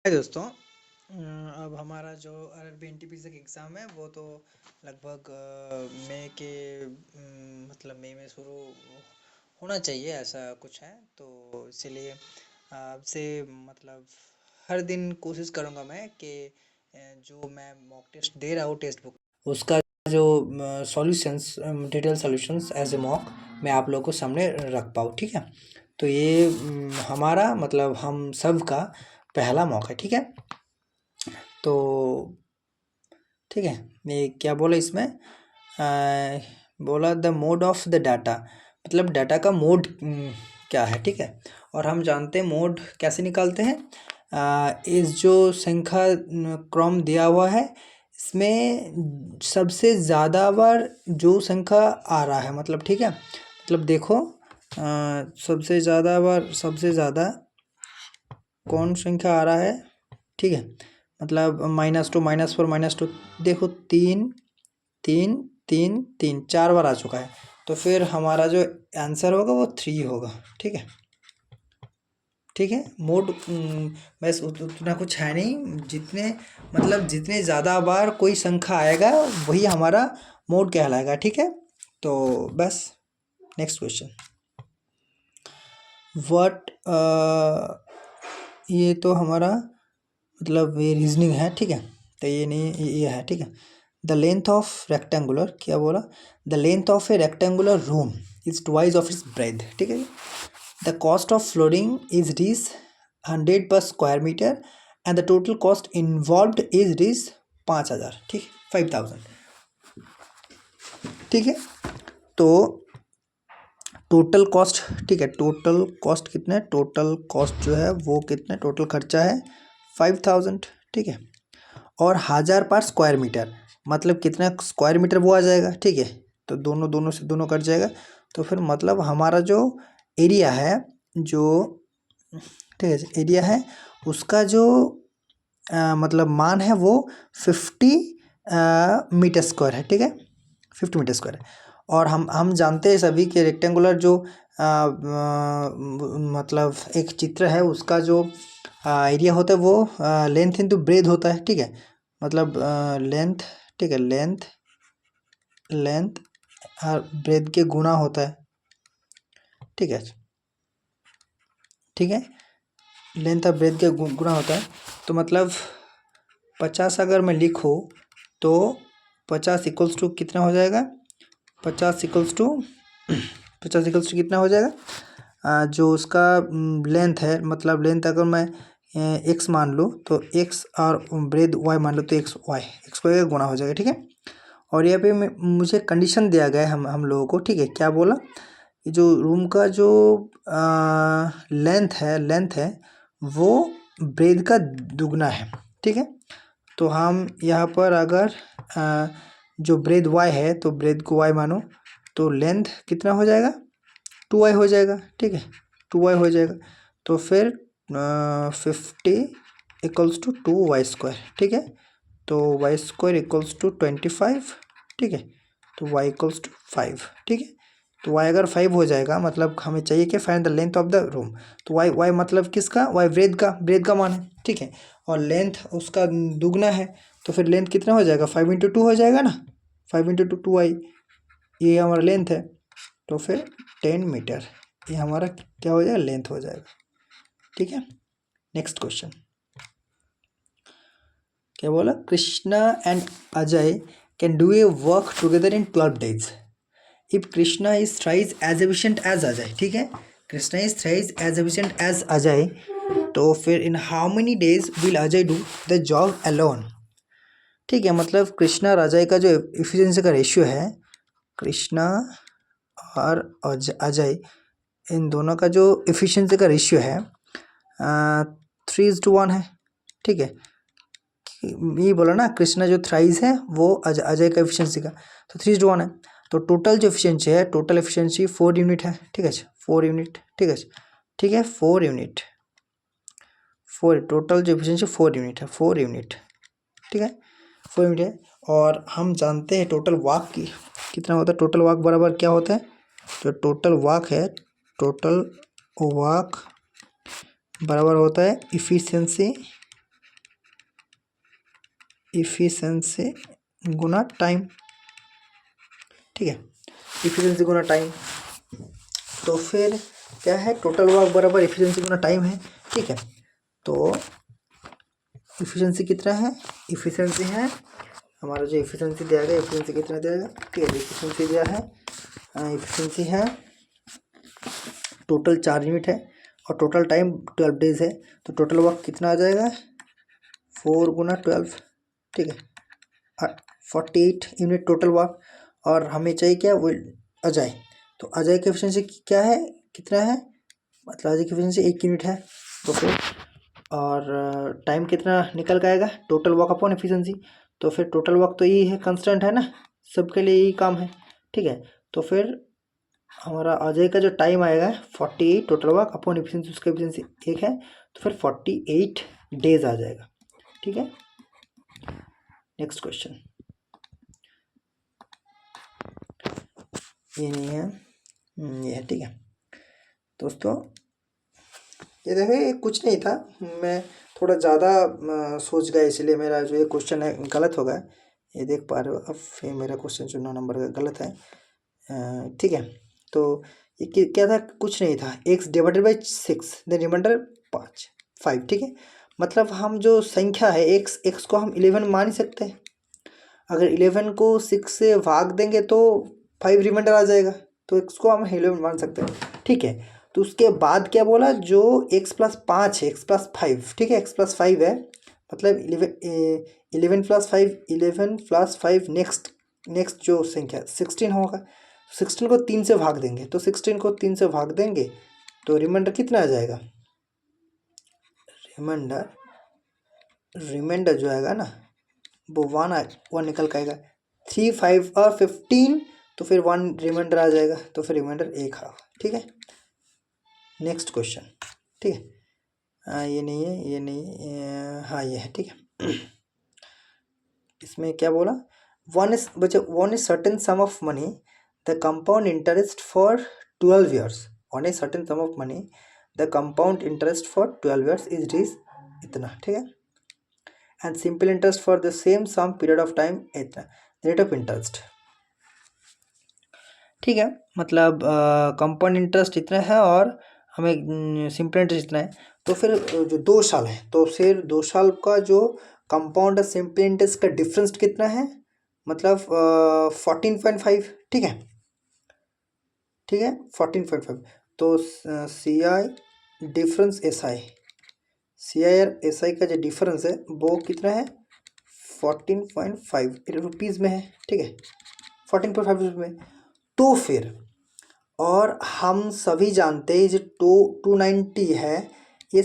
है दोस्तों। अब हमारा जो आरआरबी एनटीपीसी का एग्ज़ाम है वो तो लगभग मई के मतलब मई में शुरू होना चाहिए, ऐसा कुछ है। तो इसीलिए आपसे मतलब हर दिन कोशिश करूँगा मैं कि जो मैं मॉक टेस्ट दे रहा हूँ टेक्स्ट बुक उसका जो solutions, detail solutions as a mock मैं आप लोगों को सामने रख पाऊँ, ठीक है। तो ये हमारा मतलब हम सब का पहला मॉक है, ठीक है। तो ठीक है, ये क्या बोला इसमें, बोला the mode of the data, मतलब डाटा का मोड क्या है, ठीक है। और हम जानते हैं मोड कैसे निकालते हैं। इस जो संख्या क्रम दिया हुआ है इसमें सबसे ज़्यादा बार जो संख्या आ रहा है, मतलब ठीक है, मतलब देखो सबसे ज़्यादा बार सबसे ज़्यादा कौन संख्या आ रहा है, ठीक है। मतलब -2 -4 -2 देखो 3 3 3 3 4 बार आ चुका है, तो फिर हमारा जो आंसर होगा वो 3 होगा, ठीक है। ठीक है, मोड बस उतना कुछ है नहीं, जितने मतलब जितने ज़्यादा बार कोई संख्या आएगा वही हमारा मोड कहलाएगा, ठीक है। तो बस नेक्स्ट क्वेश्चन, व्हाट, ये तो हमारा मतलब ये रीजनिंग है, ठीक है। तो ये नहीं, ये है, ठीक है। द लेंथ ऑफ रेक्टेंगुलर, क्या बोला, the length of a rectangular room is twice of its breadth, ठीक है। The cost of flooring is रीज 100 per square metre and the total cost involved is रीज 5000, ठीक, 5000, ठीक है। तो टोटल कॉस्ट, ठीक है, टोटल कॉस्ट कितना है, टोटल कॉस्ट जो है वो कितना, टोटल खर्चा है 5000, ठीक है। और 1000 पर स्क्वायर मीटर मतलब कितना स्क्वायर मीटर वो आ जाएगा, ठीक है। तो दोनों दोनों से दोनों कट जाएगा, तो फिर मतलब हमारा जो एरिया है, जो ठीक है एरिया है उसका जो मतलब मान है वो 50 मीटर स्क्वायर है, ठीक है, 50 मीटर स्क्वायर है। और हम जानते हैं सभी कि रेक्टेंगुलर जो मतलब एक चित्र है उसका जो एरिया होता है वो लेंथ इंटू ब्रेथ होता है, ठीक है। मतलब लेंथ, ठीक है, लेंथ और ब्रेथ के गुणा होता है, ठीक है, ठीक है, लेंथ और ब्रेथ के गुणा होता है। तो मतलब 50 अगर मैं लिखूँ तो 50 इक्वल्स टू कितना हो जाएगा, 50 इक्वल्स टू 50 इक्वल्स टू कितना हो जाएगा, जो उसका लेंथ है, मतलब लेंथ अगर मैं x मान लूँ तो x और ब्रेथ y मान लो तो x y गुणा हो जाएगा, ठीक है। और यहाँ पे मुझे कंडीशन दिया गया है हम लोगों को, ठीक है, क्या बोला, जो रूम का जो लेंथ है वो ब्रेथ का दुगना है, ठीक है। तो हम यहाँ पर अगर जो ब्रेथ y है तो ब्रेथ को y मानो तो लेंथ कितना हो जाएगा 2y हो जाएगा, ठीक है, 2y हो जाएगा। तो फिर 50 इक्वल्स टू 2y², ठीक है। तो y² इक्वल्स टू 25, ठीक है। तो y इक्वल्स टू 5, ठीक है। तो y अगर 5 हो जाएगा मतलब हमें चाहिए कि find the length of the room. तो y मतलब किसका, y ब्रेथ का मान है, ठीक है। और लेंथ उसका दुगना है, तो फिर लेंथ कितना हो जाएगा 5 × 2 हो जाएगा ना, 5 × 2 2y, ये हमारा लेंथ है। तो फिर 10 मीटर ये हमारा क्या हो जाएगा, लेंथ हो जाएगा, ठीक है। नेक्स्ट क्वेश्चन, क्या बोला, Krishna and Ajay can do a work together in 12 days if Krishna is thrice as efficient as Ajay, ठीक है। Krishna is thrice as efficient as Ajay, तो फिर in how many days will Ajay do the job alone, ठीक है। मतलब कृष्णा और अजय का जो एफिशिएंसी का रेशियो है, कृष्णा और अजय इन दोनों का जो एफिशिएंसी का रेशियो है 3:1 है, ठीक है। ये बोला ना कृष्णा जो थ्राइस है वो अजय का एफिशिएंसी का, तो 3:1 है। तो टोटल जो एफिशिएंसी है, टोटल एफिशिएंसी 4 यूनिट है, ठीक है, 4 यूनिट, ठीक है, ठीक है, 4 यूनिट, 4 टोटल जो एफिशिएंसी 4 यूनिट है, 4 यूनिट, ठीक है, 4 यूनिट है। और हम जानते हैं टोटल वाक की कितना होता है, टोटल वाक बराबर क्या होता है, जो टोटल वाक है, टोटल वाक बराबर होता है इफिशिएंसी इफिशिएंसी गुना टाइम, ठीक है, इफिशिएंसी गुना टाइम। तो फिर क्या है, टोटल वर्क बराबर इफिशिएंसी गुना टाइम है, ठीक है। तो इफिशिएंसी कितना है, इफिशिएंसी है हमारा जो इफिशिएंसी दिया गया, इफिशिएंसी कितना दिया गया, ठीक है, इफिशिएंसी दिया है, इफिशिएंसी है टोटल 4 यूनिट है और टोटल टाइम 12 डेज है। तो टोटल वर्क कितना आ जाएगा, 4 गुना 12, ठीक है, 48 यूनिट टोटल वर्क। और हमें चाहिए क्या, वो अजय। तो अजय की एफिशिएंसी क्या है, कितना है, मतलब अजय की एफिशिएंसी 1 यूनिट है। तो फिर और टाइम कितना निकल के आएगा, टोटल वर्क अपॉन एफिशिएंसी। तो फिर टोटल वर्क तो यही है, कांस्टेंट है ना, सबके लिए यही काम है, ठीक है। तो फिर हमारा अजय का जो टाइम आएगा 48 टोटल वर्क अपॉन एफिशिएंसी, उसका एफिशिएंसी 1 है, तो फिर 48 डेज आ जाएगा, ठीक है। नेक्स्ट क्वेश्चन, ये नहीं है, ये है, ठीक है दोस्तों। ये देखिए, ये कुछ नहीं था, मैं थोड़ा ज़्यादा सोच गया, इसलिए मेरा जो ये क्वेश्चन है गलत हो गया। ये देख पा रहे हो अब, ये मेरा क्वेश्चन जो 9 नंबर का गलत है, ठीक है। तो ये क्या था, कुछ नहीं था, x divided by 6 then remainder 5, ठीक है। मतलब हम जो संख्या है x को हम 11 मान ही सकते हैं। अगर 11 को 6 से भाग देंगे तो 5 रिमाइंडर आ जाएगा, तो x को हम 11 मान सकते हैं, ठीक है। तो उसके बाद क्या बोला, जो x+5 है, x+5, ठीक है, x+5 है, मतलब 11+5 नेक्स्ट जो संख्या 16 होगा। 16 को 3 से भाग देंगे, तो 16 को 3 से भाग देंगे तो रिमाइंडर कितना आ जाएगा, रिमाइंडर जो आएगा ना वो 1 निकल के आएगा। 3, 5 और 15, तो फिर 1 रिमाइंडर आ जाएगा, तो फिर रिमाइंडर 1 है, ठीक है। नेक्स्ट क्वेश्चन, ठीक है, ये नहीं है, ये नहीं, हाँ ये है, ठीक है। इसमें क्या बोला, one is certain sum of money, the compound interest for 12 years, one is certain sum of money, the compound interest for 12 years is इतना, ठीक है। And simple interest for the same sum period of time इतना, rate of interest, ठीक है। मतलब compound interest इतना है और हमें सिंपल इंटरेस्ट इतना है। तो फिर जो 2 साल है, तो फिर 2 साल का जो कंपाउंड सिंपल इंटरेस्ट का डिफरेंस कितना है, मतलब 14.5, ठीक है, ठीक है, 14.5। तो सी आई डिफरेंस एस आई, सी आई और एस आई का जो डिफरेंस है वो कितना है, 14.5 रुपीज़ में है, ठीक है, 14.5 रुपीज़ में। तो फिर और हम सभी जानते हैं जो 290 है, ये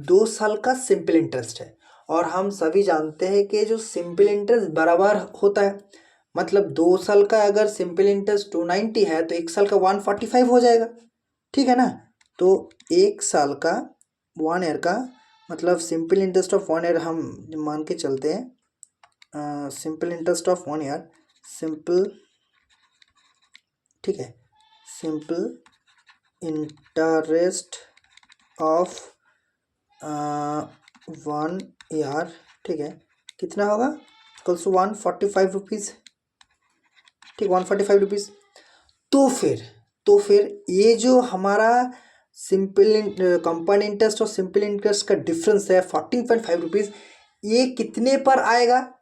2 साल का सिंपल इंटरेस्ट है, और हम सभी जानते हैं कि जो सिंपल इंटरेस्ट बराबर होता है, मतलब 2 साल का अगर सिंपल इंटरेस्ट 290 है तो 1 साल का 145 हो जाएगा, ठीक है ना। तो 1 साल का 1 ईयर का मतलब सिंपल इंटरेस्ट ऑफ 1 ईयर हम मान के चलते हैं, simple interest of 1 year, simple, ठीक है, सिंपल इंटरेस्ट ऑफ 1 ईयर, ठीक है, कितना होगा, इक्वल्स टू 145 रुपीज़, ठीक, 145 रुपीज़। तो फिर ये जो हमारा सिंपल कंपाउंड इंटरेस्ट और सिंपल इंटरेस्ट का डिफरेंस है 14.5 रुपीज़, ये कितने पर आएगा।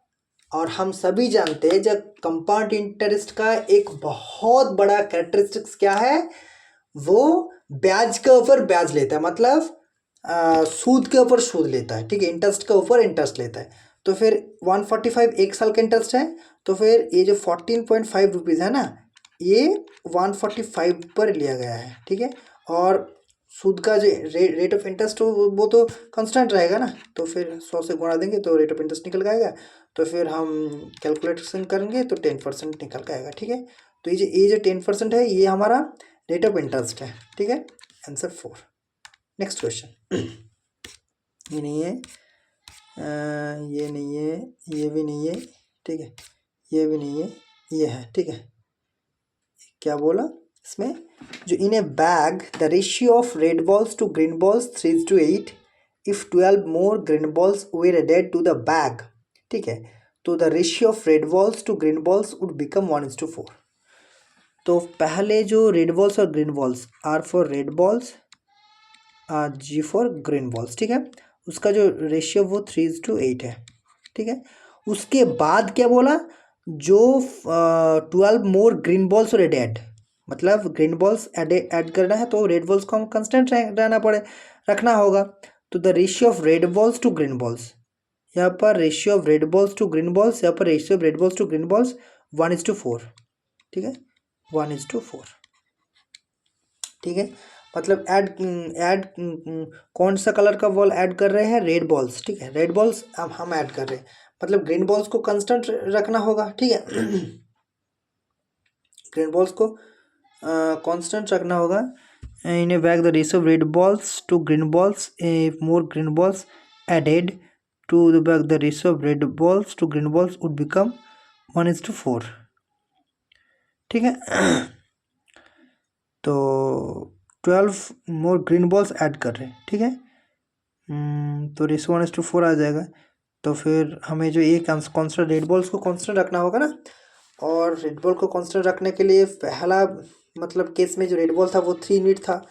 और हम सभी जानते हैं जब कंपाउंड इंटरेस्ट का एक बहुत बड़ा कैरेक्टरिस्टिक्स क्या है, वो ब्याज के ऊपर ब्याज लेता है, मतलब सूद के ऊपर सूद लेता है, ठीक है, इंटरेस्ट के ऊपर इंटरेस्ट लेता है। तो फिर 145 1 साल का इंटरेस्ट है, तो फिर ये जो 14.5 रुपीज़ है ना, ये 145 पर लिया गया है, ठीक है। और सूद का जो रेट ऑफ इंटरेस्ट हो वो तो कांस्टेंट रहेगा ना, तो फिर 100 से गुणा देंगे तो रेट ऑफ इंटरेस्ट निकल आएगा। तो फिर हम कैलकुलेशन करेंगे तो 10% निकल के आएगा, ठीक है। तो ये जो 10% है ये हमारा रेट ऑफ इंटरेस्ट है, ठीक है। आंसर 4। नेक्स्ट क्वेश्चन, ये नहीं है, ये नहीं है, ये भी नहीं है, ठीक है, ये भी नहीं है, ये है, ठीक है। क्या बोला इसमें, जो in a bag the ratio of red balls to green balls 3:8, if 12 more green balls were added to the bag, ठीक है। तो the ratio of red balls to green balls would become 1:4। तो पहले जो रेड बॉल्स और green balls, R for red balls, G for green balls, ठीक है, उसका जो रेशियो वो 3:8 है, ठीक है। उसके बाद क्या बोला, जो 12 मोर ग्रीन बॉल्स और एड, मतलब ग्रीन बॉल्स ऐड करना है तो रेड बॉल्स को हम कंस्टेंट रहना पड़े रखना होगा। तो the ratio of red balls to green balls, यहाँ पर ratio of red balls to green balls, यहाँ पर ratio of red balls to green balls 1:4, ठीक है, 1:4, ठीक है। मतलब ऐड कौन सा कलर का बॉल ऐड कर रहे हैं, रेड बॉल्स, ठीक है, रेड बॉल्स अब हम ऐड कर रहे हैं, मतलब ग्रीन बॉल्स को कांस्टेंट रखना होगा, ठीक है। ग्रीन बॉल्स को कांस्टेंट रखना होगा। In a bag the ratio of red balls to green balls, a more green balls added to the bag the ratio of red balls to green balls would become 1:4, ठीक है। तो 12 मोर green balls add कर रहे हैं, ठीक है। तो ratio 1:4 आ जाएगा। तो फिर हमें जो ये कांस्टेंट रेड बॉल्स को कांस्टेंट रखना होगा ना, और रेड बॉल को कांस्टेंट रखने के लिए पहला मतलब केस में जो रेड बॉल था वो 3 यूनिट था,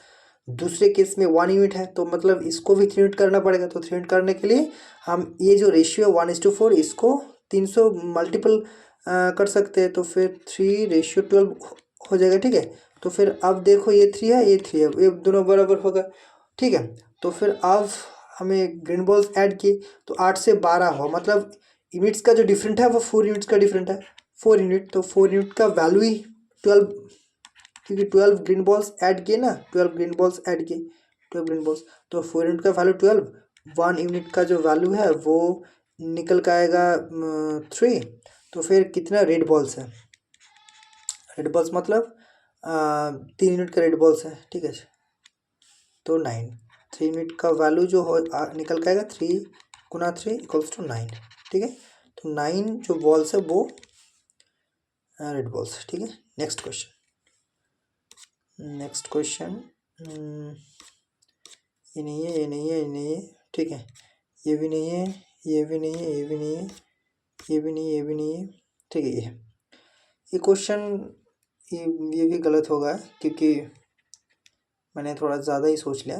दूसरे केस में 1 यूनिट है, तो मतलब इसको भी 3 यूनिट करना पड़ेगा। तो 3 यूनिट करने के लिए हम ये जो रेशियो 1:4 इसको 300 मल्टीपल कर सकते हैं, तो फिर 3:12 हो जाएगा, ठीक है। तो फिर अब देखो ये 3 है, ये 3 है, ये दोनों बराबर होगा, ठीक है। तो फिर अब हमें ग्रीन बॉल्स ऐड किए तो 8 से 12 हुआ, मतलब यूनिट्स का जो डिफरेंट है वो 4 यूनिट्स का डिफरेंट है, 4 यूनिट। तो 4 यूनिट का वैल्यू ही 12, क्योंकि 12 ग्रीन बॉल्स ऐड किए ना, 12 ग्रीन बॉल्स ऐड किए, 12 ग्रीन बॉल्स, तो 4 यूनिट का वैल्यू 12, 1 यूनिट का जो वैल्यू है वो निकल का आएगा 3। तो फिर कितना रेड बॉल्स है, रेड बॉल्स मतलब 3 यूनिट का रेड बॉल्स है, ठीक है। तो 9, 3 यूनिट का वैल्यू जो हो निकल के आएगा 3 गुना 3 = 9, ठीक है। तो 9 जो बॉल्स है वो रेड बॉल्स, ठीक है। नेक्स्ट क्वेश्चन, नेक्स्ट क्वेश्चन, ये नहीं है, ये नहीं है, ये नहीं है, ठीक है, ये भी नहीं है, ये भी नहीं है, ये भी नहीं है, ये भी नहीं, ये भी नहीं है, ठीक है। ये क्वेश्चन ये भी गलत होगा क्योंकि मैंने थोड़ा ज़्यादा ही सोच लिया।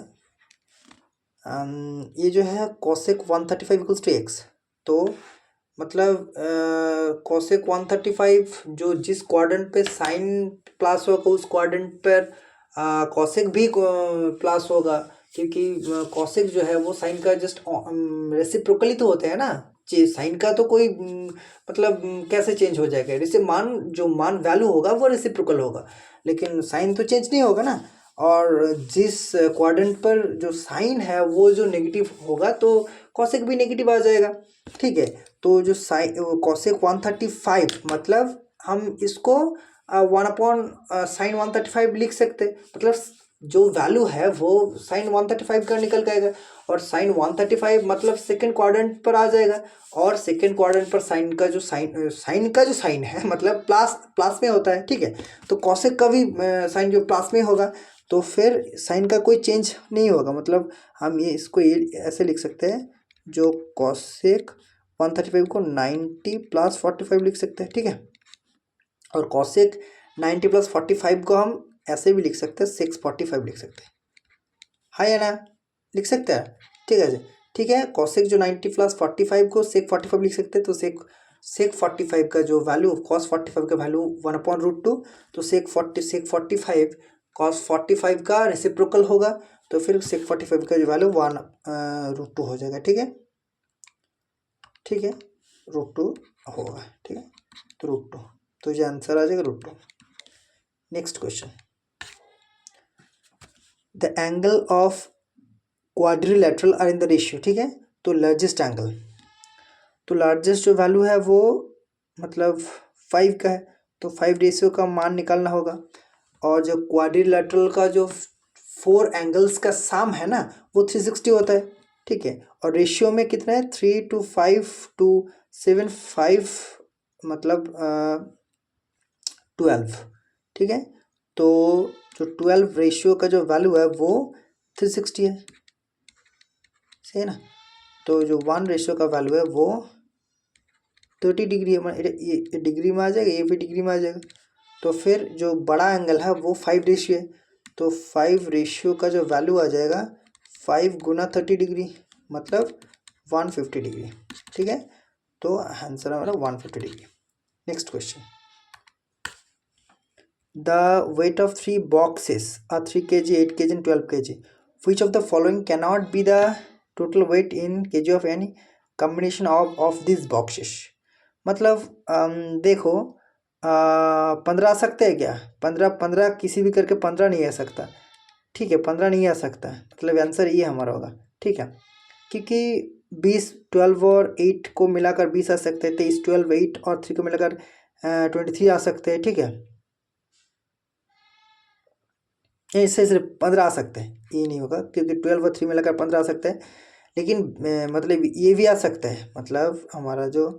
ये जो है cosec 135 = x, तो मतलब cosec 135 जो जिस क्वाड्रेंट पे साइन प्लस होगा उस क्वाड्रेंट पर cosec भी प्लस होगा, क्योंकि cosec जो है वो साइन का जस्ट रेसिप्रोकली तो होते हैं ना, साइन का तो कोई मतलब कैसे चेंज हो जाएगा, जैसे जो मान वैल्यू होगा वो रेसिप्रोकल होगा, लेकिन साइन तो चेंज नहीं होगा ना। और जिस क्वाड्रेंट पर जो साइन है वो जो नेगेटिव होगा तो कॉसेक भी नेगेटिव आ जाएगा, ठीक है। तो जो कॉसेक 135 मतलब हम इसको 1/sin 135 लिख सकते, मतलब जो वैल्यू है वो sin 135 का निकल के आएगा, और sin 135 मतलब सेकेंड क्वाड्रेंट पर आ जाएगा, और सेकेंड क्वाड्रेंट पर साइन का जो साइन है मतलब प्लस में होता है, ठीक है। तो कॉसेक का भी साइन जो प्लस में होगा, तो फिर साइन का कोई चेंज नहीं होगा, मतलब हम ये इसको ये ऐसे लिख सकते हैं, जो कॉसेक 135 को 90 + 45 लिख सकते हैं, ठीक है। और कॉसेक 90 + 45 को हम ऐसे भी लिख सकते हैं, 645 लिख सकते हैं, है ना, लिख सकते हैं, ठीक है जी, ठीक है। कॉसेक जो 90 + 45 को सेक 45 लिख सकते हैं, तो सेक 45 का जो वैल्यू कॉस 45 का वैल्यू 1/√2, तो सेक 45 कॉस 45 का रेसिप्रोकल होगा, तो फिर सेक 45 का जो वैल्यू 1/√2 हो जाएगा, ठीक है, ठीक है, √2 होगा, ठीक है। तो √2, तो ये आंसर आ जाएगा √2। Next question, the angle of quadrilateral are in the ratio, ठीक है। तो लार्जेस्ट एंगल, तो लार्जेस्ट जो वैल्यू है वो मतलब 5 का है, तो 5 रेशियो का मान निकालना होगा, और जो क्वाड्रिलेटरल का जो 4 एंगल्स का सम है ना वो 360 होता है, ठीक है। और रेशियो में कितना है, 3:5:7:5 मतलब 12, ठीक है। तो जो 12 रेशियो का जो वैल्यू है वो 360 है, सही है ना। तो जो 1 रेशियो का वैल्यू है वो 30 डिग्री है, ये डिग्री में आ जाएगा, ये भी डिग्री में आ जाएगा। तो फिर जो बड़ा एंगल है वो 5 रेशियो है, तो 5 रेशियो का जो वैल्यू आ जाएगा 5 गुना 30 डिग्री मतलब 150 डिग्री। ठीक है, तो आंसर हमारा 150 degree. Next question, the weight of 3 boxes are 3 kg, 8 kg and 12 kg. Which of the following cannot be the total weight in kg of any combination of these boxes? मतलब देखो 15 आ सकते हैं क्या? 15 किसी भी करके 15 नहीं आ सकता। ठीक है, 15 नहीं आ सकता, मतलब आंसर ये हमारा होगा। ठीक है, क्योंकि 20 12 और 8 को मिलाकर 20 आ सकते हैं, 23 12 8 और 3 को मिलाकर 23 आ सकते हैं। ठीक है, इससे सिर्फ 15 आ सकते हैं, ये नहीं होगा क्योंकि 12 और 3 मिलाकर 15 आ सकते हैं। लेकिन मतलब ये भी आ सकता है, मतलब हमारा जो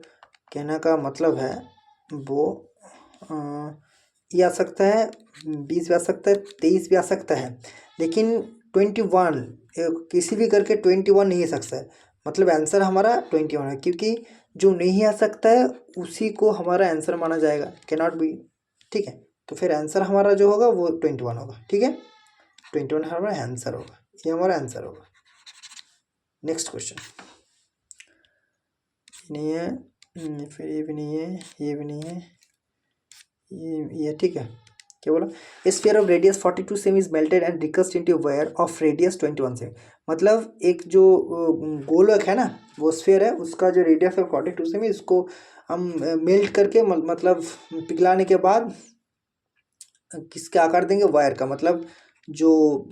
कहने का मतलब है वो ये आ सकता है, 20 भी आ सकता है, 23 भी आ सकता है, लेकिन 21 किसी भी करके 21 नहीं आ सकता है। मतलब आंसर हमारा 21 है, क्योंकि जो नहीं आ सकता है उसी को हमारा आंसर माना जाएगा, कैनॉट बी। ठीक है, तो फिर आंसर हमारा जो होगा वो 21 होगा। ठीक है, 21 हमारा आंसर होगा, ये हमारा आंसर होगा। नेक्स्ट क्वेश्चन, नहीं है, फिर ये भी नहीं है, ये भी नहीं है, ये ठीक है। क्या बोला? स्फीयर ऑफ रेडियस 42 सेमी is melted and recast into wire of radius 21 सेमी। मतलब एक जो गोलक है ना, वो स्फीयर है, उसका जो रेडियस है 42 सेमी, इसको हम मेल्ट करके मतलब पिघलाने के बाद किसके आकार देंगे? वायर का। मतलब जो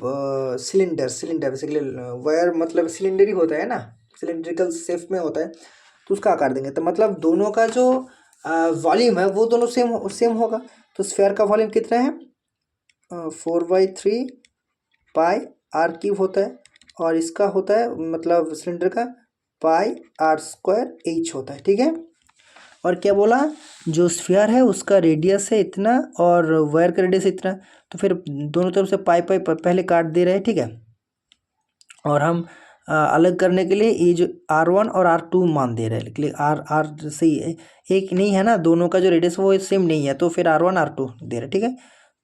सिलेंडर बेसिकली वायर मतलब सिलेंडर ही होता है ना, सिलेंड्रिकल शेप में होता है, तो उसका आकार देंगे। तो मतलब दोनों का जो वॉल्यूम है वो दोनों सेम होगा। तो स्फीयर का वॉल्यूम कितना है? 4/3 पाई आर क्यूब होता है, और इसका होता है मतलब सिलेंडर का पाई आर स्क्वायर एच होता है। ठीक है, और क्या बोला? जो स्फीयर है उसका रेडियस है इतना और वायर का रेडियस इतना, तो फिर दोनों तरफ से पाई पहले काट दे रहे हैं। ठीक है, और हम अलग करने के लिए ये जो R1 और R2 मान दे रहे हैं, लेकिन आर सही है, एक नहीं है ना, दोनों का जो रेडियस वो सेम नहीं है, तो फिर R1 R2 दे रहे हैं। ठीक है,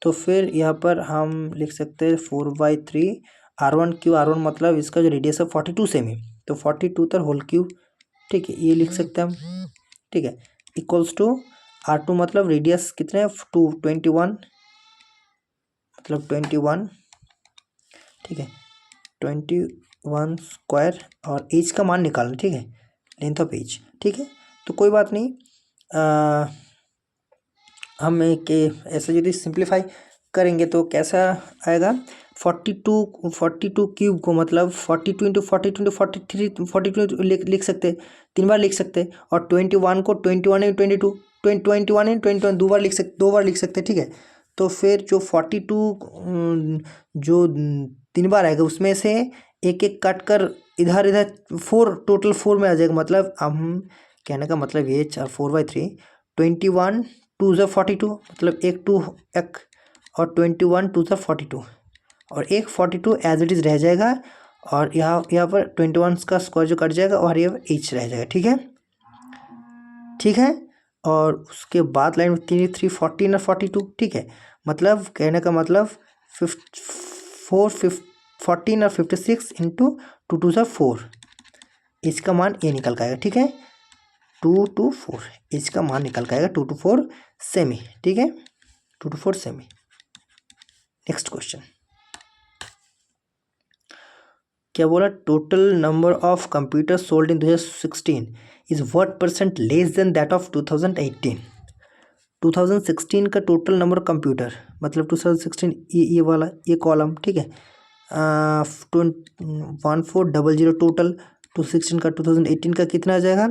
तो फिर यहाँ पर हम लिख सकते हैं 4/3 R1 क्यू, R1 मतलब इसका जो रेडियस है 42 सेमी, तो 42 तर होल क्यूब। ठीक है, ये लिख सकते हैं हम। ठीक है, इक्वल्स टू R2 मतलब रेडियस कितने हैं? 21 मतलब 21। ठीक है, 21 स्क्वायर और एज का मान निकालना। ठीक है, लेंथ ऑफ एज। ठीक है, तो कोई बात नहीं, हम एक ऐसे यदि सिंप्लीफाई करेंगे तो कैसा आएगा? 42 क्यूब को मतलब 42 इंटू 42 इंटू 43 42 लिख सकते, 3 बार लिख सकते, और 21 को 21 इंटू 22 21 इंटू 21 दो बार लिख सकते। ठीक है, तो फिर जो 42 जो 3 बार आएगा उसमें से एक एक काट कर इधर इधर 4, टोटल 4 में आ जाएगा। मतलब हम कहने का मतलब ये 4/3 21 2 ज़ा 42, मतलब एक 2 एक, और 21 2 ज़ा 42, और एक 42 एज इट इज़ रह जाएगा, और यहाँ पर 21 का स्क्वायर जो कट जाएगा और ये एच रह जाएगा। ठीक है, ठीक है, और उसके बाद लाइन में 3 3 14 और 42। ठीक है, मतलब कहने का मतलब 14 और 56 इंटू 2 2 ज़ा 4, इसका मान ये निकल के आएगा। ठीक है, 2 to 4 इसका मान निकल के आएगा 2 to 4 सेमी। ठीक है, 2 to 4 सेमी। नेक्स्ट क्वेश्चन, क्या बोला? Total number of computer sold in 2016 is what % less than that of 2018? 2016 का टोटल नंबर कंप्यूटर मतलब 2016 ये वाला ये कॉलम। ठीक है, 1400 टोटल 2016 का, 2018 का कितना आ जाएगा?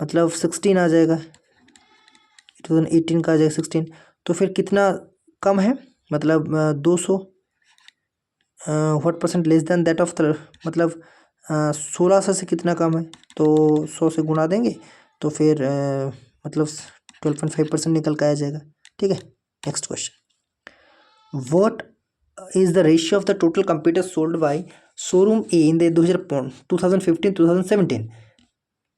मतलब 16 आ जाएगा, 2018 का आ जाएगा 16, तो फिर कितना कम है? मतलब 200 what % less than that of मतलब 1600 से कितना कम है? तो 100 से गुणा देंगे तो फिर मतलब 12.5% निकल के आ जाएगा। ठीक है, next question, what is the ratio of the total computer sold by showroom A in the 2015 2017?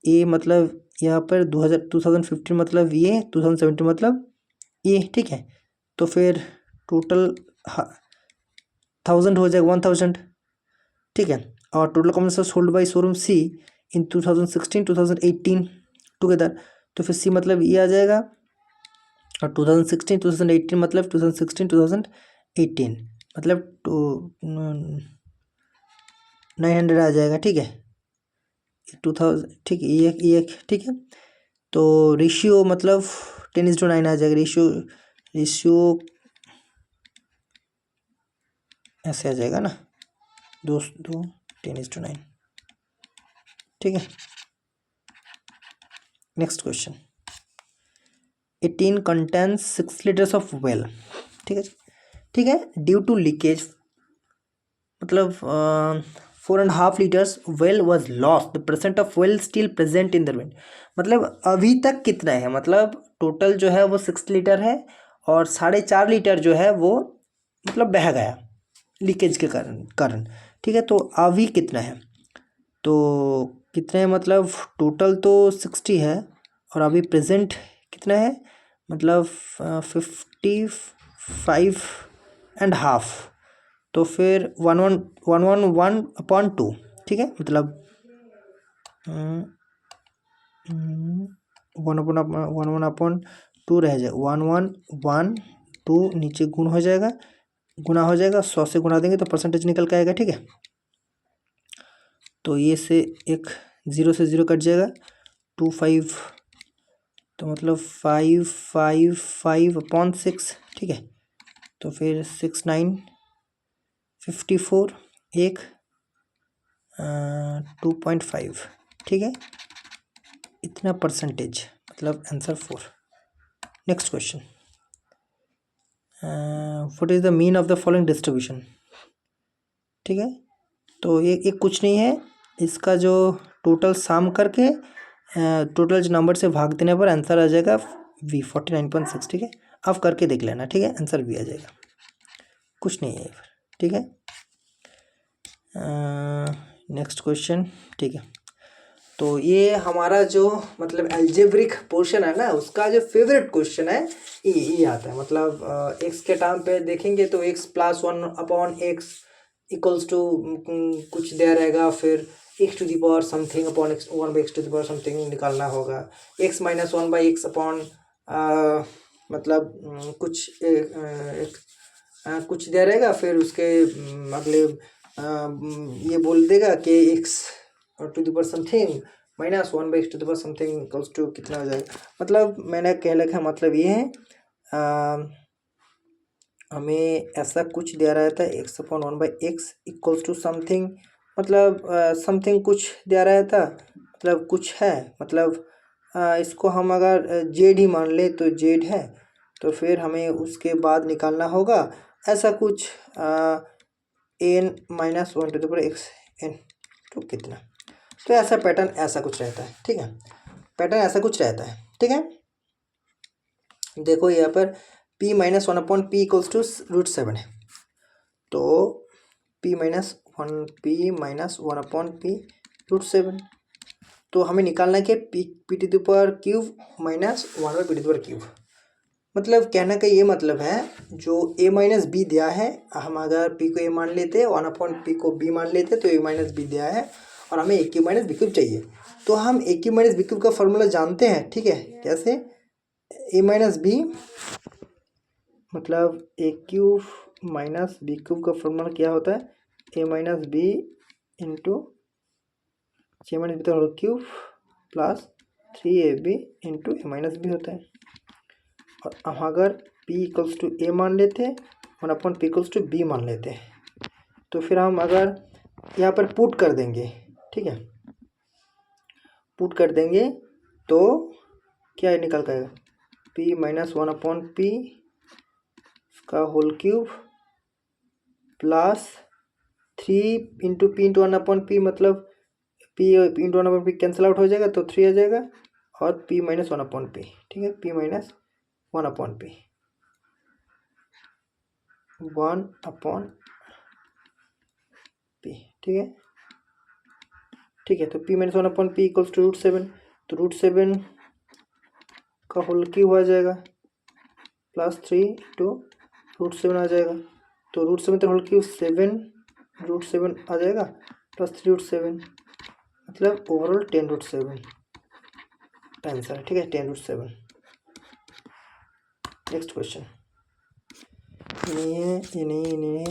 ए मतलब यहाँ पर 2015 मतलब ये, 2017 मतलब ये, ठीक है। तो फिर टोटल 1000 हो जाएगा, 1000, ठीक है। और total common hold by showroom C in 2016 2018 together, तो फिर सी मतलब ये आ जाएगा, और 2016 2018 मतलब 2016 2018 मतलब 900 आ जाएगा, ठीक है। 2000, ठीक है, ये ठीक है। तो रेशियो मतलब 10:9 आ जाएगा, रेशियो ऐसे आ जाएगा ना, 10:9, ठीक है। Next question, 18 contains 6 litres of well, ठीक है, ठीक है। ड्यू टू लीकेज मतलब 4.5 litres well was lost, the percent of well still present in the well, मतलब अभी तक कितना है, मतलब टोटल जो है वो 6 लीटर है, और 4.5 लीटर जो है वो मतलब बह गया लीकेज के कारण, ठीक है। तो अभी कितना है, तो कितने है, मतलब टोटल तो 60 है, और अभी प्रेजेंट कितना है, मतलब 55.5, तो फिर 111/2, ठीक है। मतलब 1/2 रह जाए, 1112 नीचे गुण हो जाएगा, गुना हो जाएगा, 100 से गुना देंगे तो परसेंटेज निकल के आएगा, ठीक है। तो ये से एक 0 से 0 कट जाएगा, 25, तो मतलब 555/6, ठीक है। तो फिर 6954 एक 2.5, ठीक है, इतना परसेंटेज, मतलब answer 4। Next question, what is the mean of the following distribution, ठीक है। तो ये कुछ नहीं है, इसका जो टोटल सम करके टोटल जो नंबर से भाग देने पर आंसर आ जाएगा V 49.6, ठीक है। अब करके देख लेना, ठीक है, आंसर V आ जाएगा, कुछ नहीं है फिर, ठीक है। नेक्स्ट क्वेश्चन, ठीक है। तो ये हमारा जो मतलब एल्जेब्रिक पोर्शन है ना, उसका जो फेवरेट क्वेश्चन है ये आता है, मतलब एक्स के टर्म पे देखेंगे तो x+1/x इक्वल्स टू कुछ दिया रहेगा, फिर x⁻ something upon x 1/x⁻ something निकालना होगा, x-1/x अपॉन मतलब कुछ दिया रहेगा, फिर उसके अगले ये बोल देगा कि x⁻ something -1/x⁻ something equals to कितना हो जाएगा। मतलब मैंने कह लिखा, मतलब ये है हमें ऐसा कुछ दिया रहता है x/1/x इक्वल्स टू समथिंग, मतलब समथिंग कुछ दिया रहता, मतलब कुछ है, मतलब इसको हम अगर z ही मान ले तो z है, तो फिर हमें उसके बाद निकालना होगा ऐसा कुछ n-1x n तो कितना, तो ऐसा पैटर्न ऐसा कुछ रहता है, ठीक है, पैटर्न ऐसा कुछ रहता है, ठीक है। देखो यहाँ पर p-1/p इक्वल्स टू √7 है, तो p-1/p √7, तो हमें निकालना है कि p⁻³ -1/p⁻³, मतलब कहने का ये मतलब है जो a-b दिया है, हम अगर p को a मान लेते 1/p को b मान लेते तो a-b दिया है, और हमें a³ चाहिए, तो हम a³ का फॉर्मूला जानते हैं, ठीक है। कैसे, a-b मतलब a³ का फॉर्मूला क्या होता है, a-b into c-b³ plus 3ab into a-b होता है, और हम अगर p इक्वल्स टू a मान लेते हैं 1/p इक्वल्स टू b मान लेते हैं, तो फिर हम अगर यहाँ पर पुट कर देंगे, ठीक है, पुट कर देंगे तो क्या निकल कर आएगा, p-1/p का whole cube plus 3 into p into 1/p, मतलब p into 1/p cancel out हो जाएगा तो 3 आ जाएगा, और p -1/p, ठीक है, p -1/p 1/p, ठीक है, ठीक है। तो p -1/p इक्वल्स टू √7, तो √7 का होल क्यूब आ जाएगा +3 × √7 आ जाएगा। तो √7 का होल क्यूब 7 √7 आ जाएगा +3 √7, मतलब ओवरऑल 10 √7 आंसर है। ठीक है, 10 √7। नेक्स्ट क्वेश्चन, ये नहीं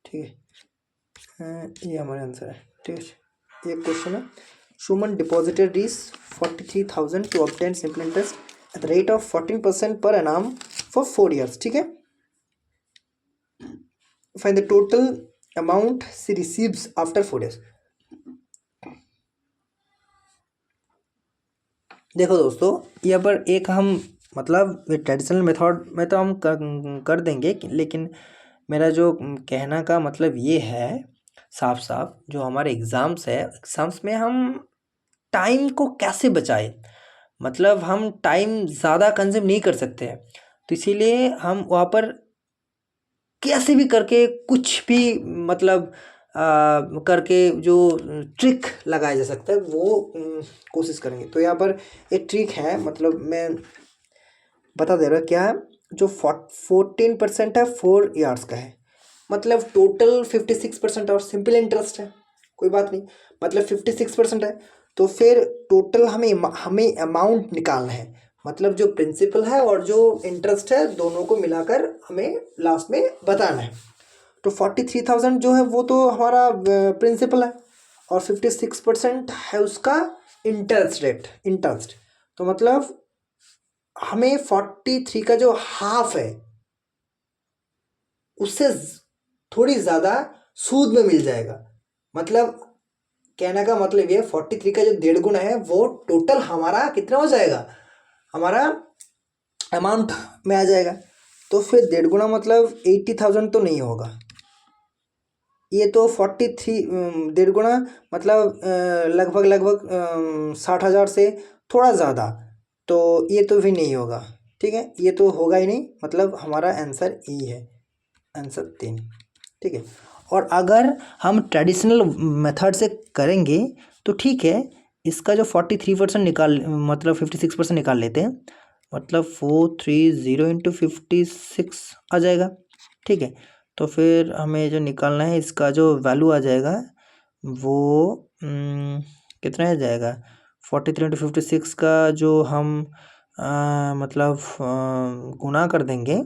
ठीक है, ये हमारा आंसर है। ठीक है, एक क्वेश्चन है, Suman deposited rupees 43,000 to obtain simple interest at the rate of 14% per annum for 4 years। ठीक है, find the total amount she receives after 4 years। देखो दोस्तों, यहाँ पर एक हम मतलब ट्रेडिशनल मेथड में तो हम कर देंगे, लेकिन मेरा जो कहना का मतलब ये है साफ साफ, जो हमारे एग्ज़ाम्स है, एग्ज़ाम्स में हम टाइम को कैसे बचाए, मतलब हम टाइम ज़्यादा कंज्यूम नहीं कर सकते हैं, तो इसीलिए हम वहाँ पर कैसे भी करके कुछ भी मतलब करके जो ट्रिक लगाया जा सकता है वो कोशिश करेंगे। तो यहाँ पर एक ट्रिक है, मतलब मैं बता दे रहा हूँ क्या है। जो 14% है 4 ईयर्स का है, मतलब टोटल 56% और सिंपल इंटरेस्ट है, कोई बात नहीं, मतलब 56% है। तो फिर टोटल हमें अमाउंट निकालना है, मतलब जो प्रिंसिपल है और जो इंटरेस्ट है दोनों को मिलाकर हमें लास्ट में बताना है। तो 43,000 जो है वो तो हमारा प्रिंसिपल है और 56% है उसका इंटरेस्ट। तो मतलब हमें 43 का जो हाफ है उससे थोड़ी ज़्यादा सूद में मिल जाएगा। मतलब कहने का मतलब ये 43 का जो 1.5 गुना है वो टोटल हमारा कितना हो जाएगा, हमारा अमाउंट में आ जाएगा। तो फिर 1.5 गुना मतलब 80,000 तो नहीं होगा, ये तो 43 1.5 गुना मतलब लगभग 60,000 से थोड़ा ज़्यादा, तो ये तो भी नहीं होगा। ठीक है, ये तो होगा ही नहीं, मतलब हमारा आंसर ई है, आंसर 3। ठीक है, और अगर हम ट्रेडिशनल मेथड से करेंगे तो ठीक है, इसका जो 43% निकाल मतलब 56% निकाल लेते हैं, मतलब 430 × 56 आ जाएगा। ठीक है, तो फिर हमें जो निकालना है इसका जो वैल्यू आ जाएगा वो कितना आ जाएगा, 43 × 56 का जो हम मतलब गुना कर देंगे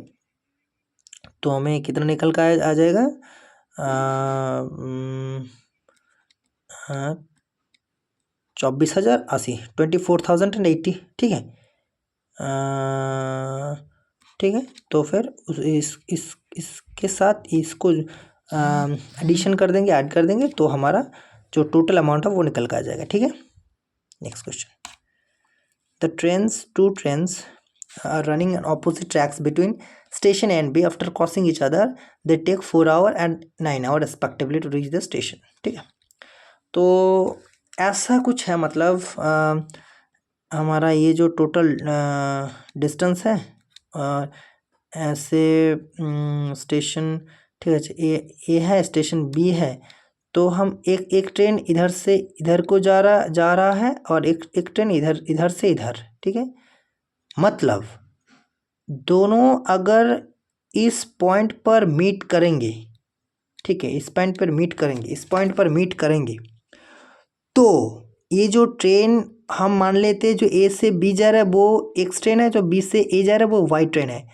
तो हमें कितना निकल का आ जाएगा, 24,080 24,080। ठीक है, ठीक है, तो फिर इसके साथ इसको एडिशन कर देंगे, ऐड कर देंगे, तो हमारा जो टोटल अमाउंट है वो निकल कर आ जाएगा। ठीक है, next question, the two trains are running on opposite tracks between station A and B. After crossing each other, they take 4 hours and 9 hours respectively to reach the station। ठीक है, तो ऐसा कुछ है, मतलब हमारा ये जो टोटल डिस्टेंस है ऐसे स्टेशन, ठीक है, ए है, स्टेशन बी है, तो हम एक ट्रेन इधर से इधर को जा रहा है और एक ट्रेन इधर से इधर। ठीक है, मतलब दोनों अगर इस पॉइंट पर मीट करेंगे, ठीक है, इस पॉइंट पर मीट करेंगे, तो ये जो ट्रेन हम मान लेते हैं जो ए से बी जा रहा है वो एक्स ट्रेन है, जो बी से ए जा रहा है वो वाई ट्रेन है।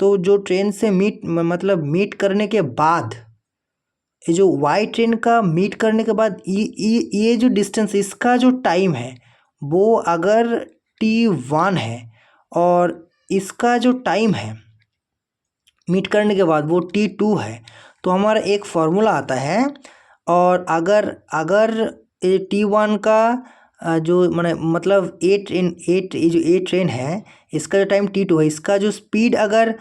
तो जो ट्रेन से मीट करने के बाद, ये जो वाई ट्रेन का मीट करने के बाद ये जो डिस्टेंस, इसका जो टाइम है वो अगर T1 है और इसका जो टाइम है मीट करने के बाद वो T2 है, तो हमारा एक फार्मूला आता है। और अगर T1 का जो मतलब ए ट्रेन है, इसका जो टाइम T2 है, इसका जो स्पीड अगर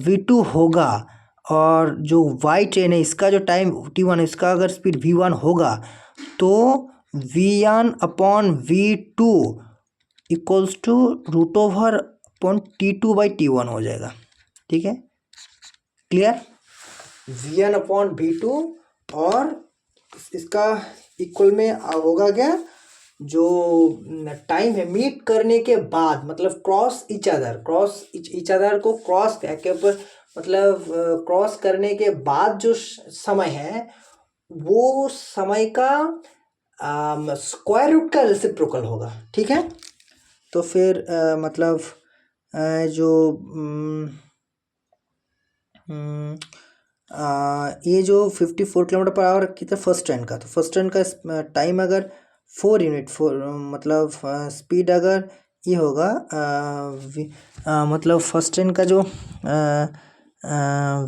V2 होगा, और जो वाई ट्रेन है इसका जो टाइम T1 है, इसका अगर स्पीड V1 होगा, तो V1/V2 इक्वल्स टू √T2/T1 हो जाएगा। ठीक है, क्लियर, V1/V2 और इसका इक्वल में होगा क्या, जो टाइम है मीट करने के बाद, मतलब क्रॉस ईच अदर, को क्रॉस के ऊपर, मतलब क्रॉस करने के बाद जो समय है वो समय का स्क्वायर रूट का रेसिप्रोकल होगा। ठीक है, तो फिर मतलब जो ये जो 54 किलोमीटर पर आवर की था फर्स्ट ट्रेन का, तो फर्स्ट ट्रेन का टाइम अगर 4 यूनिट, मतलब स्पीड अगर ये होगा मतलब फर्स्ट ट्रेन का जो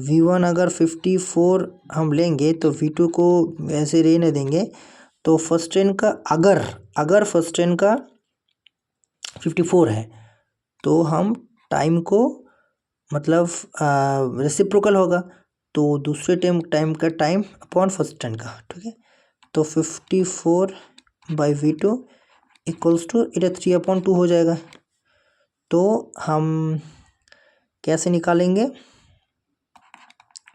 V1 अगर 54 हम लेंगे तो V2 को ऐसे रहने देंगे, तो फर्स्ट ट्रेन का अगर फर्स्ट ट्रेन का 54 है तो हम टाइम को मतलब रेसिप्रोकल होगा, तो दूसरे टाइम का टाइम अपॉन फर्स्ट ट्रेन का। ठीक है, तो 54/V2 इक्वल्स टू इधर 3/2 हो जाएगा। तो हम कैसे निकालेंगे,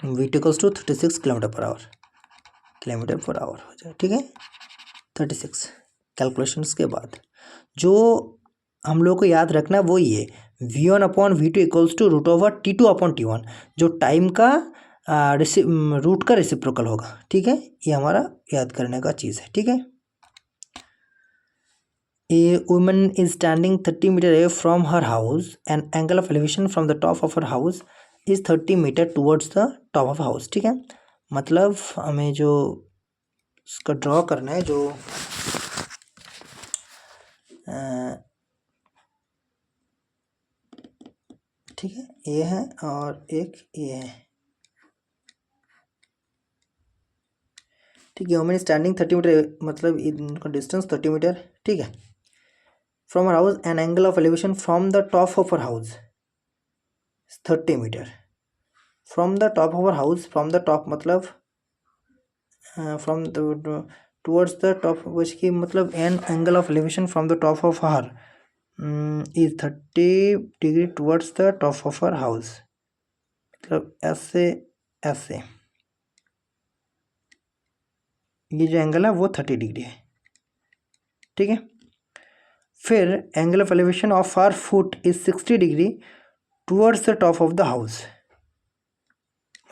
V2 equals to 36 kilometre per hour हो जाए। ठीक है, 36 कैलकुलेशंस के बाद जो हम लोग को याद रखना वो ये V1/V2 इक्वल्स टू √T2/T1, जो टाइम का रूट का रेसिप्रोकल होगा। ठीक है, ये हमारा याद करने का चीज़ है। ठीक है, A woman is standing 30 meter away from her house and angle of elevation from the top of her house is 30 meter towards the top of house। ठीक है, मतलब हमें जो उसका ड्रॉ करना है, जो ठीक है, ये है और एक ये है। ठीक है, वुमेन स्टैंडिंग 30 मीटर, मतलब इनका डिस्टेंस 30 मीटर। ठीक है, from our house an angle of elevation from the top of our house 30 metre. From the top of our house, from the top मतलब from the towards the top, की मतलब an angle of elevation from the top of our is 30 degree towards the top of our house, मतलब ऐसे ऐसे ये जो angle है वो 30 डिग्री है। ठीक है, फिर angle of elevation of our foot is 60 degree towards the top of the house,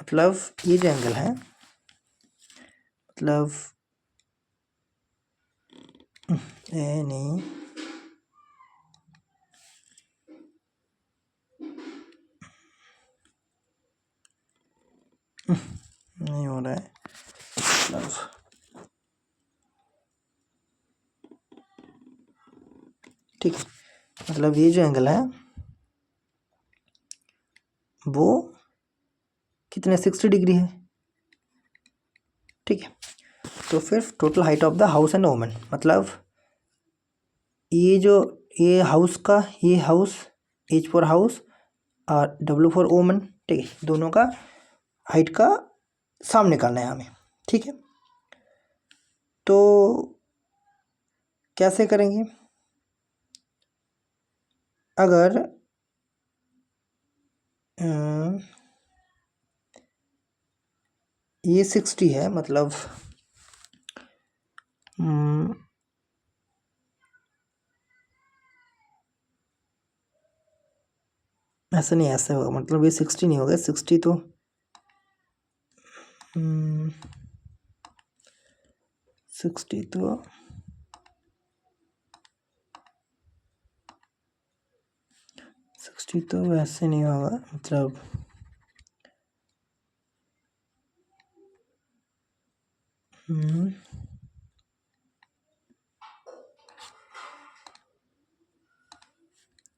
मतलब ये जो एंगल है, मतलब नहीं नहीं हो रहा है, मतलब ठीक है, मतलब ये जो एंगल है वो कितने 60 डिग्री है। ठीक है, तो फिर total height of the house and woman, मतलब ये जो ये हाउस का, ये हाउस H फॉर हाउस और W फॉर वुमन। ठीक है, दोनों का हाइट का साम निकालना है हमें। ठीक है, तो कैसे करेंगे, अगर ये 60 है, मतलब ऐसा नहीं, ऐसे होगा, मतलब ये 60 नहीं होगा, 60 तो 60 तो वैसे नहीं होगा, मतलब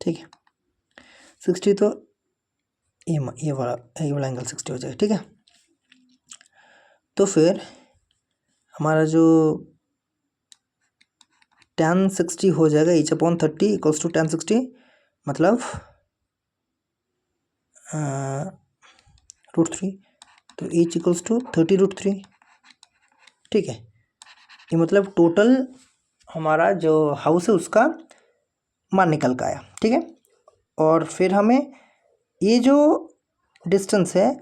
ठीक है, 60 तो ये वाला एंगल 60 हो जाएगा। ठीक है, तो फिर हमारा जो tan 60 हो जाएगा H/30 इक्वल्स टू tan 60, मतलब √3, तो H इक्वल्स टू 30√3। ठीक है, ये मतलब टोटल हमारा जो हाउस है उसका मान निकल का आया। ठीक है, और फिर हमें ये जो डिस्टेंस है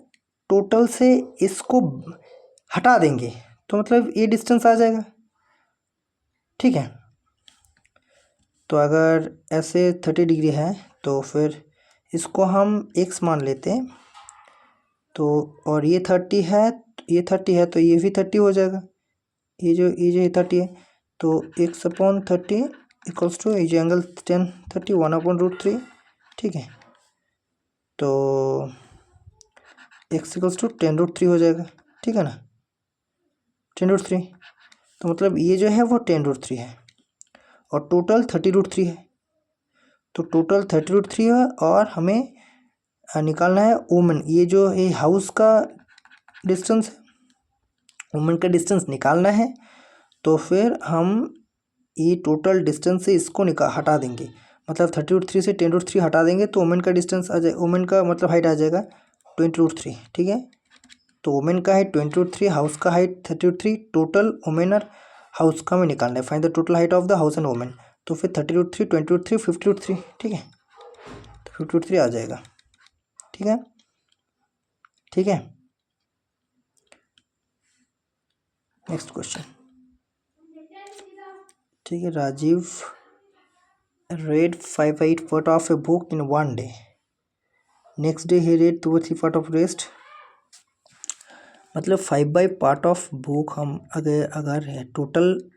टोटल से इसको हटा देंगे, तो मतलब ये डिस्टेंस आ जाएगा। ठीक है, तो अगर ऐसे 30 डिग्री है तो फिर इसको हम x मान लेते हैं। तो और ये 30 है, ये 30 है तो ये भी 30 हो जाएगा। ये जो 30 है तो x/30 इक्वल्स टू ये जो एंगल 10/30 1/√3, ठीक है। तो x इक्वल्स टू 10√3 हो जाएगा, ठीक है ना, 10√3। तो मतलब ये जो है वो 10√3 है और टोटल 30√3 है। तो टोटल 30√3 है और हमें निकालना है ओमन, ये जो ये हाउस का डिस्टेंस है, ओमन का डिस्टेंस निकालना है। तो फिर हम ये टोटल डिस्टेंस से इसको हटा देंगे, मतलब 30√3 से 10√3 हटा देंगे तो ओमेन का डिस्टेंस आ जाए, ओमेन का मतलब हाइट आ जाएगा 20√3, ठीक है। तो ओमेन का हाइट 20√3, हाउस का हाइट 30√3, टोटल ओमेन और हाउस का हमें निकालना है, find the total height of the house and woman. तो फिर 30√3 20√3 50√3, ठीक है, तो 50√3 आ जाएगा, ठीक है, ठीक है। नेक्स्ट क्वेश्चन, ठीक है। Rajiv read 5/8 part of a book in one day. Next day he read 2/3 part of rest. मतलब 5/5 पार्ट ऑफ बुक हम अगर है टोटल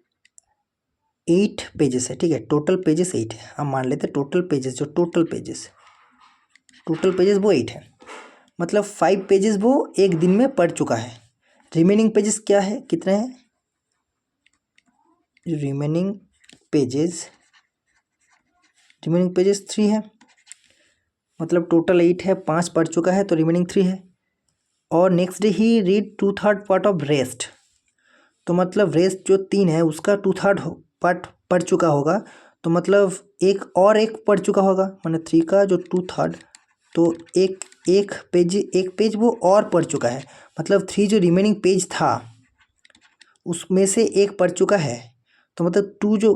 8 पेजेस है, ठीक है, टोटल पेजेस 8 है, हम मान लेते हैं टोटल पेजेस, जो टोटल पेजेस वो 8 है। मतलब 5 पेजेस वो एक दिन में पढ़ चुका है। रिमेनिंग पेजेस क्या है, कितने हैं, रिमेनिंग पेजेस 3 है। मतलब टोटल 8 है, 5 पढ़ चुका है तो रिमेनिंग 3 है। और next day he read 2/3 part of rest, तो मतलब रेस्ट जो 3 है उसका 2/3 पार्ट पढ़ चुका होगा, तो मतलब एक पढ़ चुका होगा, मैंने 3 का जो 2/3, तो एक पेज वो और पढ़ चुका है, मतलब 3 जो रिमेनिंग पेज था उसमें से एक पढ़ चुका है। तो मतलब 2 जो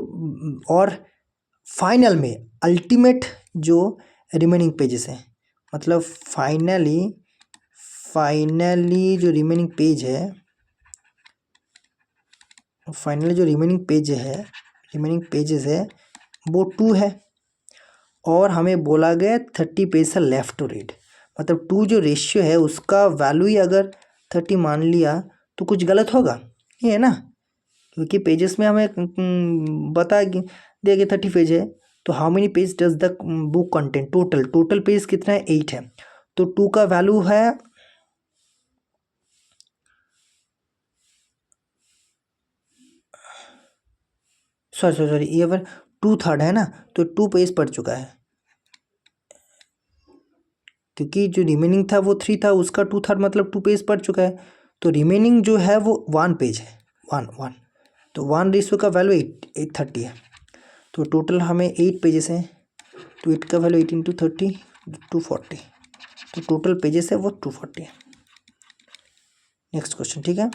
और फाइनल में अल्टीमेट जो रिमेनिंग पेजेस हैं, मतलब फाइनली जो रिमेनिंग पेज है, रिमेनिंग पेजेस है वो 2 है। और हमें बोला गया 30 पेज से लेफ्ट टू रीड, मतलब 2 जो रेशियो है उसका वैल्यू ही अगर 30 मान लिया तो कुछ गलत होगा, ये है ना, क्योंकि पेजेस में हमें बता दिया गया 30 पेज है। तो how many page does the book content, total page कितना है, 8 है। तो 2 का वैल्यू है सॉरी ये पर 2/3 है ना, तो 2 पेज पढ़ चुका है, क्योंकि जो रिमेनिंग था वो 3 था, उसका 2/3 मतलब 2 पेज पढ़ चुका है। तो रिमेनिंग जो है वो 1 पेज है, 1 तो 1 रेशियो का वैल्यू 830 है। तो टोटल हमें 8 पेजेस हैं, तो 8 का वैल्यू 8 × 30 240, तो टोटल पेजेस है वो 240 है। नेक्स्ट क्वेश्चन, ठीक है,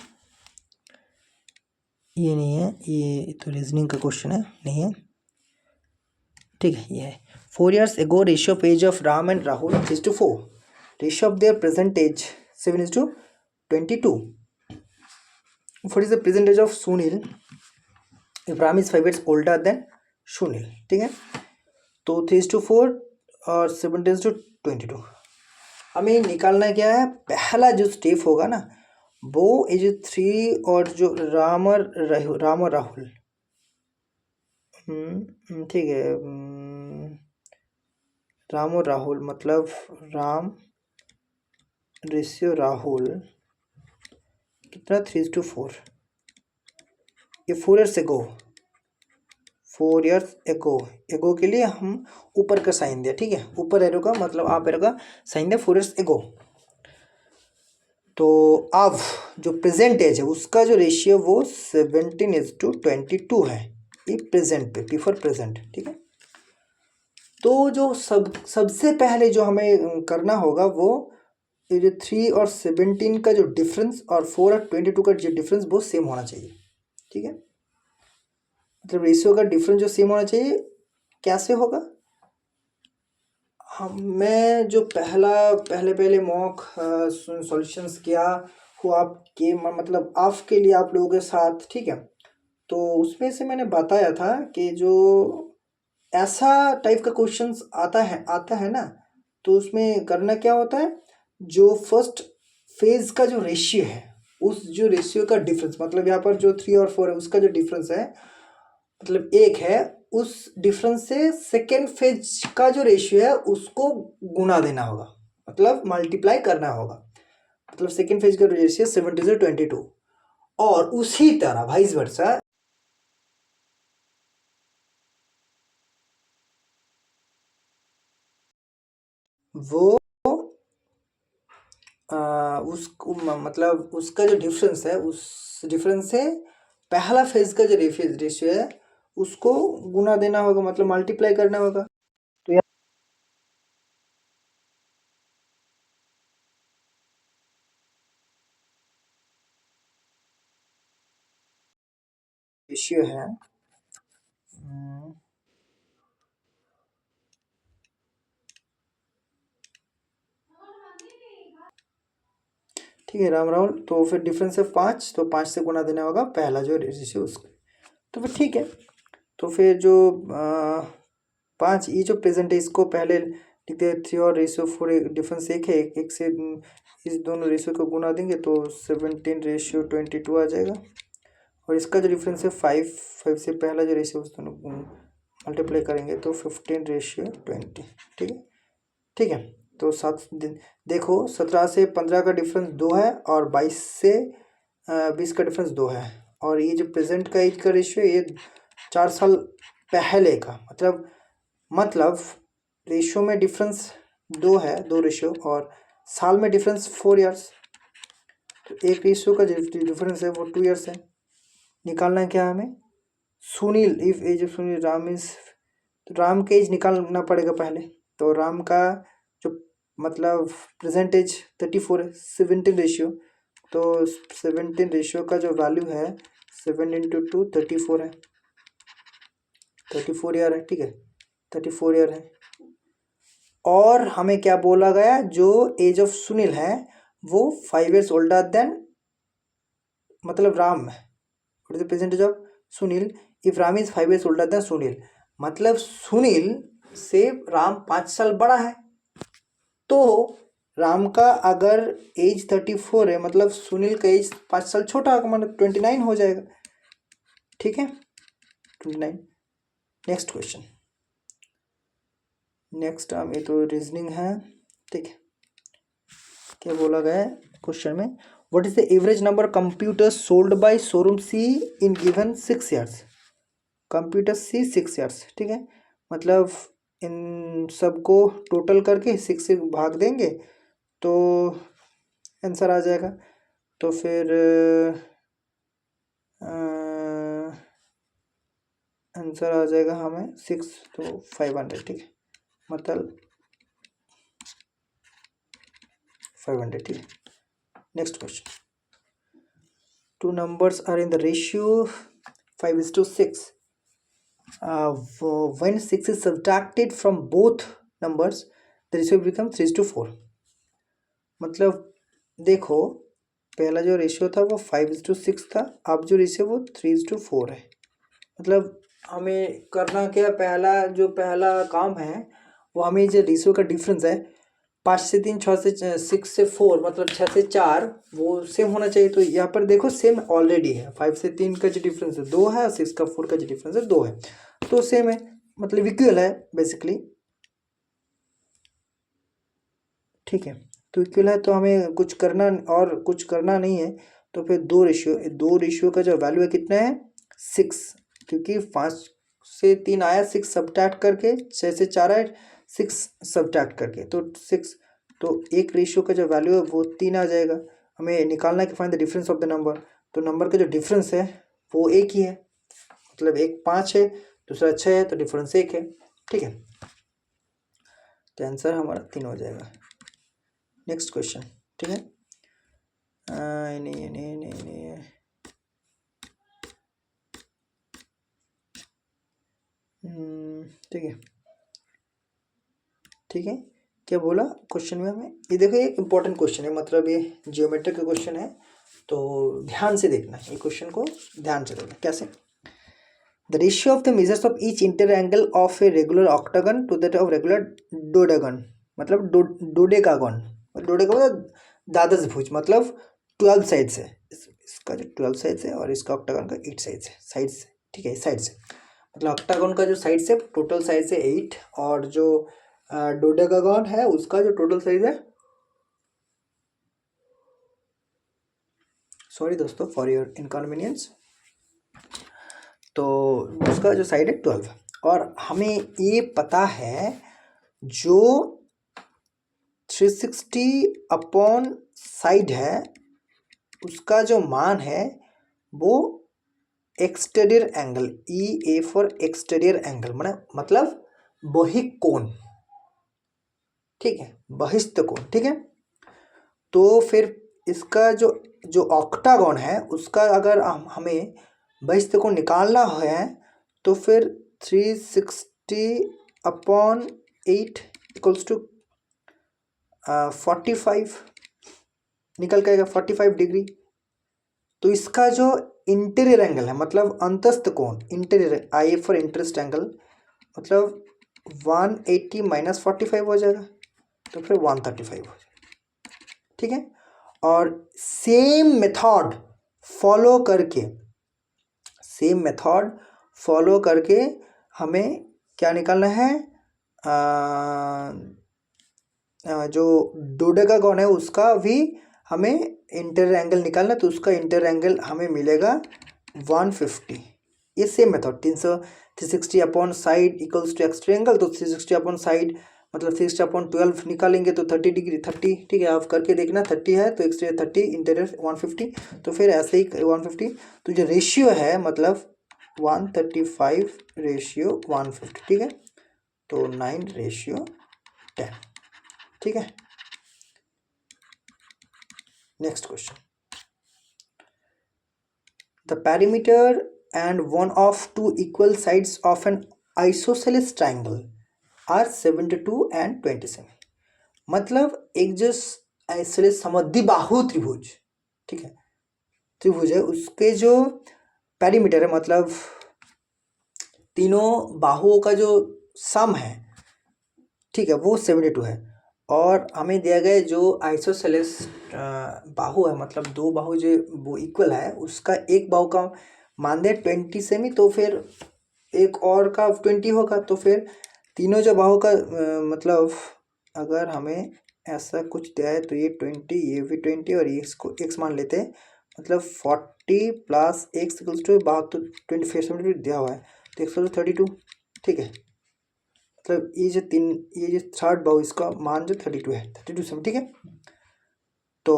ये नहीं है, ये तो रीजनिंग का क्वेश्चन है, नहीं है, ठीक है। ये है 4 years ago ratio of age of Ram and Rahul is to 4, ratio of their present age 7:22. What is the present age of Sunil if Ram is 5 years older than Sunil, ठीक है। तो 3:4 और 7:22 हमें निकालना क्या है, पहला जो स्टेप होगा ना वो ये जो 3 और जो राम और राहुल, ठीक है, राम और राहुल, मतलब राम रेशियो राहुल कितना 3:4, ये 4 years ago, 4 years ago के लिए हम ऊपर का साइन दिया, ठीक है, ऊपर एरो का मतलब आप एरो का साइन दिया 4 years ago। तो अब जो प्रेजेंट एज है उसका जो रेशियो वो 17:22 है, ये प्रेजेंट पे, बिफोर प्रेजेंट, ठीक है। तो जो सबसे पहले जो हमें करना होगा वो ये जो 3 और 17 का जो डिफरेंस और 4 और 22 का जो डिफरेंस वो सेम होना चाहिए, ठीक है, मतलब रेशियो का डिफरेंस जो सेम होना चाहिए। कैसे होगा, मैं जो पहले मॉक सॉल्यूशंस किया वो आपके मतलब आपके लिए आप लोगों के साथ, ठीक है। तो उसमें से मैंने बताया था कि जो ऐसा टाइप का क्वेश्चंस आता है ना, तो उसमें करना क्या होता है, जो फर्स्ट फेज का जो रेशियो है, उस जो रेशियो का डिफरेंस, मतलब यहाँ पर जो 3 और 4 है उसका जो डिफरेंस है, मतलब एक है, उस डिफरेंस से सेकेंड फेज का जो रेशियो है उसको गुना देना होगा, मतलब मल्टीप्लाई करना होगा। मतलब सेकेंड फेज का रेशियो 70 से 22, और उसी तरह वाइस वर्सा वो उसको मतलब उसका जो डिफरेंस है, उस डिफरेंस से पहला फेज का जो रेशियो है उसको गुना देना होगा, मतलब मल्टीप्लाई करना होगा। तो यहाँ रेशियो है, ठीक है राम राहुल, तो फिर डिफरेंस है 5, तो 5 से गुना देना होगा पहला जो रेशियो उसको, तो फिर ठीक है। तो फिर जो 5, ये जो प्रेजेंट है इसको पहले लिखते हैं 3 और रेशियो 4, डिफरेंस एक है, एक से इस दोनों रेशियो को गुना देंगे तो 17:22 आ जाएगा। और इसका जो डिफरेंस है 5 से पहला जो रेशियो उस दोनों मल्टीप्लाई करेंगे तो 15:20, ठीक है। ठीक है, तो देखो 17 से 15 का डिफरेंस 2 है, और 22 से 20 का डिफरेंस 2 है, और ये जो प्रेजेंट का एज का रेशियो ये 4 साल पहले का, मतलब रेशियो में डिफरेंस 2 है, 2 रेशियो, और साल में डिफरेंस 4 ईयर्स, तो एक रेशियो का जो डिफरेंस है वो 2 ईयर्स है। निकालना है क्या हमें, Sunil if age of Sunil Ram is, तो राम का एज निकालना पड़ेगा पहले। तो राम का जो मतलब प्रेजेंट एज 34 है, 17 रेशियो, तो 17 रेशियो का जो वैल्यू है 7 इंटू 2 34 है, 34 ईयर है, ठीक है, 34 ईयर है। और हमें क्या बोला गया, जो एज ऑफ सुनील है वो 5 ईयर्स ओल्डर देन मतलब राम है, what is the percentage of Sunil if Ram is 5 years older than Sunil, मतलब सुनील से राम 5 साल बड़ा है। तो राम का अगर एज 34 है, मतलब सुनील का एज 5 साल छोटा होगा, मतलब 29 हो जाएगा, ठीक है, 29। नेक्स्ट क्वेश्चन, नेक्स्ट ये तो रीजनिंग है, ठीक है। क्या बोला गया है क्वेश्चन में, what is the average number computers sold by showroom C in given 6 years, computer C 6 years, ठीक है, मतलब इन सबको टोटल करके 6 से भाग देंगे तो आंसर आ जाएगा। तो फिर आंसर आ जाएगा हमें 6 तो 500, ठीक है, मतलब 500, ठीक है। Next question, two numbers are in the ratio 5:6. When 6 is subtracted from both numbers, the ratio becomes 3:4. मतलब देखो, पहला जो रेशियो था वो 5:6 था, अब जो रेशियो वो 3:4 है। मतलब हमें करना क्या, पहला काम है वो हमें जो रेशियो का डिफरेंस है 5 से 3, 6 से 6 से 4, मतलब 6 से 4 वो सेम होना चाहिए। तो यहाँ पर देखो सेम ऑलरेडी है, 5 से 3 का जो डिफरेंस है 2 है, और 6 का 4 का जो डिफरेंस है 2 है, तो सेम है, मतलब इक्वल है बेसिकली, ठीक है। तो इक्वल है तो हमें कुछ करना नहीं है। तो फिर दो रेशियो का जो वैल्यू है कितना है 6, क्योंकि 5 से 3 आया, 6 सब्ट्रैक्ट करके, 6 से 4 आया, 6 सब्ट्रैक्ट करके, तो 6, तो एक रेशियो का जो वैल्यू है वो 3 आ जाएगा। हमें निकालना है कि find the difference of the number, तो नंबर का जो डिफरेंस है वो एक ही है, मतलब एक 5 है, दूसरा 6 है, तो डिफरेंस 1 है, ठीक है। तो आंसर हमारा 3 हो जाएगा। नेक्स्ट क्वेश्चन, ठीक है, नहीं नहीं नहीं नहीं, ठीक है, ठीक है। क्या बोला क्वेश्चन में हमें, ये देखो ये इंपॉर्टेंट क्वेश्चन है, मतलब ये जियोमेट्री का क्वेश्चन है, तो ध्यान से देखना ये क्वेश्चन को, ध्यान से देखना कैसे, the ratio of the measures of each inter angle of a regular octagon to that of regular dodecagon, मतलब डोडेकागन, डोडेका मतलब द्वादश भुज, मतलब 12 साइड्स है, इसका जो 12 साइड्स है और इसका ऑक्टागन का 8 साइड्स है, साइड्स, ठीक है, साइड्स है, मतलब ऑक्टागन का जो साइड्स है टोटल साइज है 8 और जो डोडेकागन है उसका जो टोटल साइज है, सॉरी दोस्तों फॉर योर इनकन्वीनियंस, तो उसका जो साइड है 12। और हमें ये पता है जो 360 अपॉन साइड है उसका जो मान है वो exterior angle, E A for exterior angle मतलब बहिकोण, ठीक है, बहिस्थ कोण, ठीक है। तो फिर इसका जो जो ऑक्टागन है उसका अगर हमें बहिस्थ कोण निकालना है तो फिर 360 अपॉन 8 इक्वल्स टू 45 निकल के आएगा, 45 डिग्री। तो इसका जो इंटीरियर एंगल है मतलब अंतस्थ कोण, interior, I for interest angle, मतलब 180 माइनस 45 हो जाएगा, तो फिर 135 हो जाएगा, ठीक है। और सेम मेथड फॉलो करके हमें क्या निकालना है, जो डोडेकागन है उसका भी हमें इंटीरियर एंगल निकालना, तो उसका इंटीरियर एंगल हमें मिलेगा 150। ये same method 360 upon side equals to exterior angle, तो 360 अपॉन साइड मतलब 360 अपॉन 12 निकालेंगे तो 30 डिग्री, 30, ठीक है, आप करके देखना, 30 है तो एक्सटीरियर 30, इंटीरियर 150, तो फिर ऐसे ही 150। तो जो रेशियो है मतलब 135 रेशियो 150, ठीक है, तो 9:10, ठीक है। Next question, the perimeter and one of two equal sides of an isosceles triangle are 72 and 27। मतलब एक जो आइसोसेलेस समद्विबाहु त्रिभुज, ठीक है, त्रिभुज है उसके जो पेरीमीटर है मतलब तीनों बाहुओं का जो सम है, ठीक है, वो 72 है। और हमें दिया गया जो आइसोसेलेस बाहु है मतलब दो बाहु जो वो इक्वल है उसका एक बाहु का मान दे 20 सेमी, तो फिर एक और का 20 होगा, तो फिर तीनों जो बाहु का मतलब अगर हमें ऐसा कुछ दिया है तो ये 20, ये भी 20 और ये इसको x मान लेते हैं, मतलब 40 प्लस x इक्वल्स टू बाहु तो 25 दिया हुआ है, तो x 32, ठीक है, मतलब ये जो थर्ड बाहु इसका मान जो 32 है, 32 सेमी, ठीक है। तो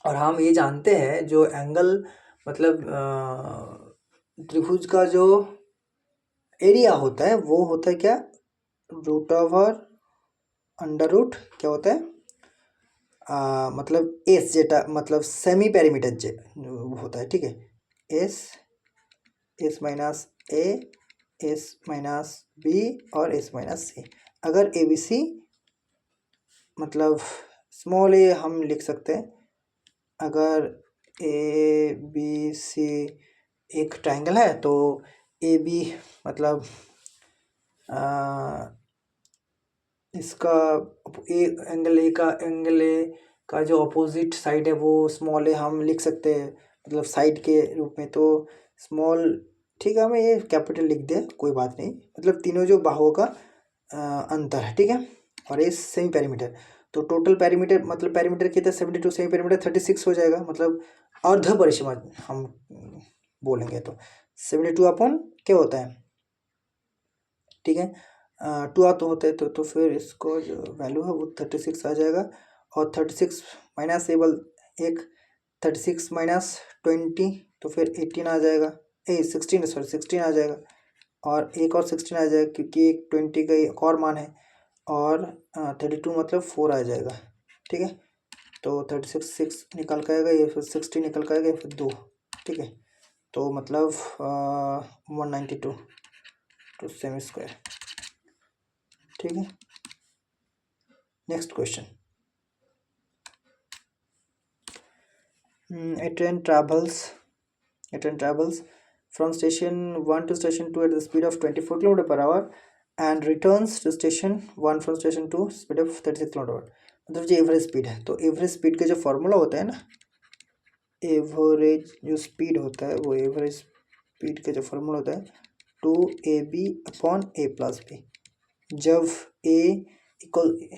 और हम ये जानते हैं जो एंगल मतलब त्रिभुज का जो एरिया होता है वो होता है क्या, रूट ओवर अंडर रूट क्या होता है, मतलब एस जेटा मतलब सेमी पेरीमीटर जे होता है, ठीक है, एस माइनस ए, एस माइनस बी और एस माइनस सी। अगर ए बी सी मतलब स्मॉल ए हम लिख सकते हैं, अगर ए बी सी एक ट्राइंगल है तो ए बी मतलब इसका एंगल ए का जो अपोजिट साइड है वो स्मॉल ए हम लिख सकते हैं मतलब साइड के रूप में, तो स्मॉल, ठीक है, हमें ये कैपिटल लिख दे कोई बात नहीं, मतलब तीनों जो बाहुओं का अंतर है, ठीक है। और ये सेमी पेरीमीटर, तो टोटल पेरीमीटर मतलब पेरीमीटर कितना 72, सेमी पेरीमीटर 36 हो जाएगा, मतलब अर्ध परिसीमा हम बोलेंगे तो 72 अपॉन क्या होता है, ठीक है, 2 तो होता है, तो फिर इसको जो वैल्यू है वो 36 आ जाएगा, और 36 माइनस एक 36 माइनस 20 तो फिर 18 आ जाएगा, 16 आ जाएगा, और एक और 16 आ जाएगा क्योंकि एक 20 का एक और मान है, और 32 मतलब 4 आ जाएगा, ठीक है। तो 36 6 निकल के आएगा, ये फिर 60 निकल के आएगा, फिर 2, ठीक है, तो मतलब 192 टू सेमी स्क्वायर, ठीक है। Next question, a train travels from station 1 to station 2 at the speed of 24 km per hour and returns to station 1 from station 2 speed of 36 km per hour. मतलब जो एवरेज स्पीड है, तो average speed का जो formula होता है ना, average जो स्पीड होता है वो एवरेज स्पीड का जो फॉर्मूला होता है 2ab/a+b। जब a इक्वल,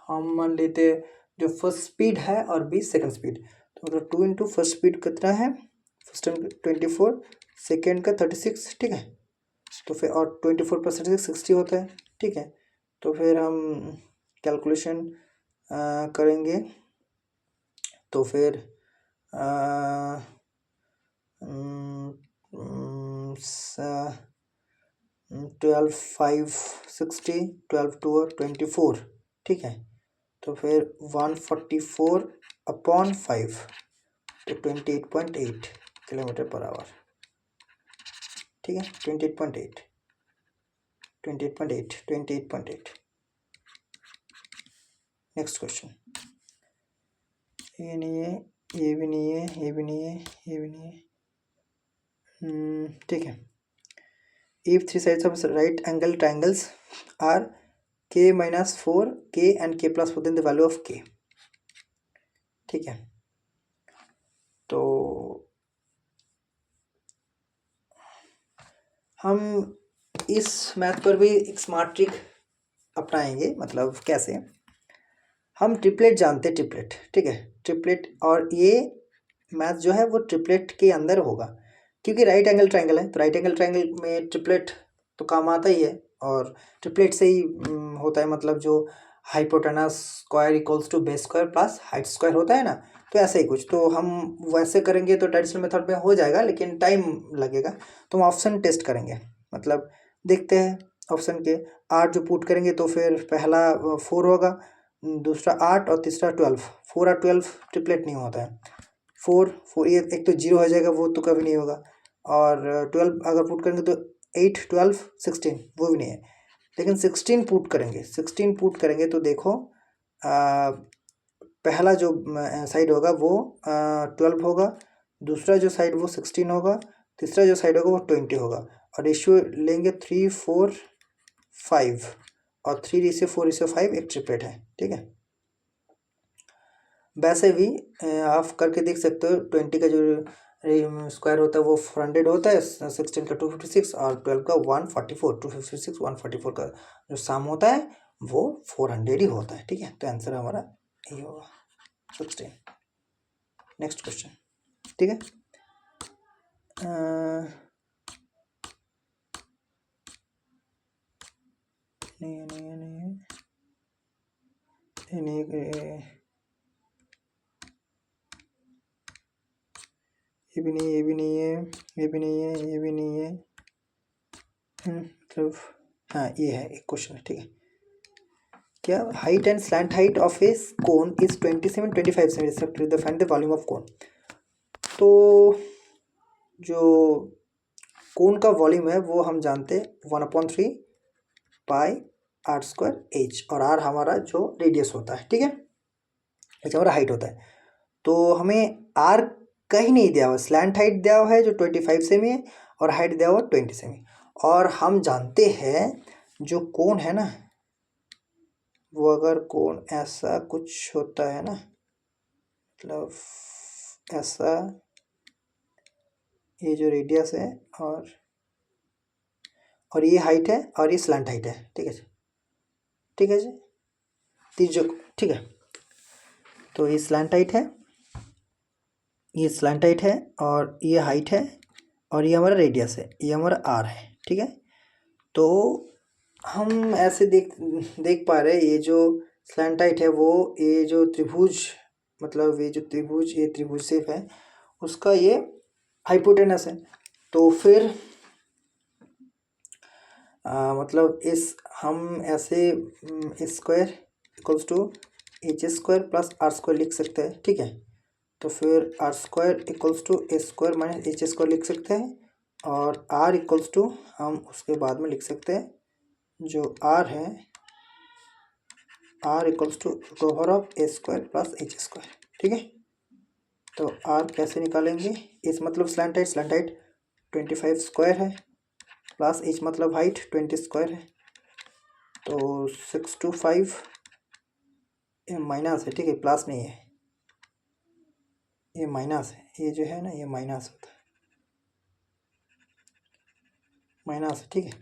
हम मान लेते हैं जो फर्स्ट स्पीड है और b सेकंड स्पीड, तो मतलब 2 इंटू फर्स्ट स्पीड कितना है, फर्स्ट टाइम 24, सेकेंड का 36, ठीक है। तो फिर और 24 प्लस 36 60 होता है, ठीक है। तो फिर हम कैलकुलेशन करेंगे, तो फिर 12 5 60, 12 2 24, ठीक है। तो फिर 144/5 तो 28.8 किलोमीटर पर आवर, ठीक है। 28.8। नेक्स्ट क्वेश्चन, ये नहीं है, ये भी नहीं है, ये भी नहीं है, ये भी नहीं है, ठीक है। If three sides of right angle triangles are k-4 k and k+4 then the value of k, ठीक है। तो हम इस मैथ पर भी एक स्मार्ट ट्रिक अपनाएंगे। मतलब कैसे, हम ट्रिपलेट जानते हैं, ट्रिपलेट, ठीक है, ट्रिपलेट, और ये मैथ जो है वो ट्रिपलेट के अंदर होगा, क्योंकि राइट एंगल ट्रायंगल है, तो राइट एंगल ट्रायंगल में ट्रिपलेट तो काम आता ही है, और ट्रिपलेट से ही होता है, मतलब जो hypotenuse square equals to base square plus height square होता है ना, तो ऐसे ही कुछ। तो हम वैसे करेंगे तो ट्रेडिशनल मेथड में हो जाएगा, लेकिन टाइम लगेगा, तो हम ऑप्शन टेस्ट करेंगे। मतलब देखते हैं ऑप्शन के 8 जो पुट करेंगे, तो फिर पहला 4 होगा, दूसरा 8 और तीसरा 12। 4 और 12 ट्रिपलेट नहीं होता है। 4 ये एक तो 0 हो जाएगा, वो तो कभी नहीं होगा, और 12 अगर पुट करेंगे तो 8 12 16 वो भी नहीं है। लेकिन 16 पुट करेंगे, 16 पुट करेंगे तो देखो पहला जो साइड होगा वो 12 होगा, दूसरा जो साइड वो 16 होगा, तीसरा जो साइड होगा वो 20 होगा, और रेशियो लेंगे 3 4 5, और 3:4:5 एक ट्रिपलेट है, ठीक है। वैसे भी आप करके देख सकते हो, 20 का जो स्क्वायर होता है वो 400 होता है, 16 का 256 और 12 का 144, 256 144 का जो सम होता है वो 400 ही होता है, ठीक है। तो आंसर हमारा ये होगा 16। नेक्स्ट क्वेश्चन, ठीक है। नहीं नहीं नहीं नहीं, ये भी नहीं, ये भी नहीं है, ये भी नहीं है, ये भी नहीं है, मतलब हाँ ये है एक क्वेश्चन है, ठीक है। क्या height and slant height of A cone is 27-25 semi respectively, find the volume of cone. तो जो कोन का वॉल्यूम है वो हम जानते हैं 1/3 पाई r²h, और r हमारा जो रेडियस होता है, ठीक है, अच्छा हमारा हाइट होता है। तो हमें r कहीं नहीं दिया हुआ, स्लैंट हाइट दिया हुआ है जो 25 सेमी है, और हाइट दिया हुआ 20 सेमी, और हम जानते हैं जो कोन है ना, वो अगर कोन ऐसा कुछ होता है ना, मतलब ऐसा, ये जो रेडियस है और ये हाइट है और ये स्लैंट हाइट है, ठीक है जी, ठीक है जी, तीजो, ठीक है। तो ये स्लैंट हाइट है, ये स्लैंट हाइट है, और ये हाइट है, और ये हमारा रेडियस है, ये हमारा आर है, ठीक है। तो हम ऐसे देख पा रहे हैं, ये जो स्लैंट हाइट है वो ये जो त्रिभुज, मतलब ये जो त्रिभुज, ये त्रिभुज शेप है उसका ये हाइपोटेनस है। तो फिर मतलब इस हम ऐसे square equals to h² plus r² लिख सकते हैं, ठीक है। तो फिर r² equals to a² minus h² लिख सकते हैं, और r इक्वल्स टू हम उसके बाद में लिख सकते हैं जो r है, r equals to √ of a² plus h², ठीक है। तो r कैसे निकालेंगे, इस मतलब स्लैंट हाइट 25 स्क्वायर है प्लस h मतलब हाइट 20 स्क्वायर है, तो 625 ये माइनस है, ठीक है, प्लस नहीं है, ये माइनस है, ये जो है ना ये माइनस होता है, माइनस है, ठीक है।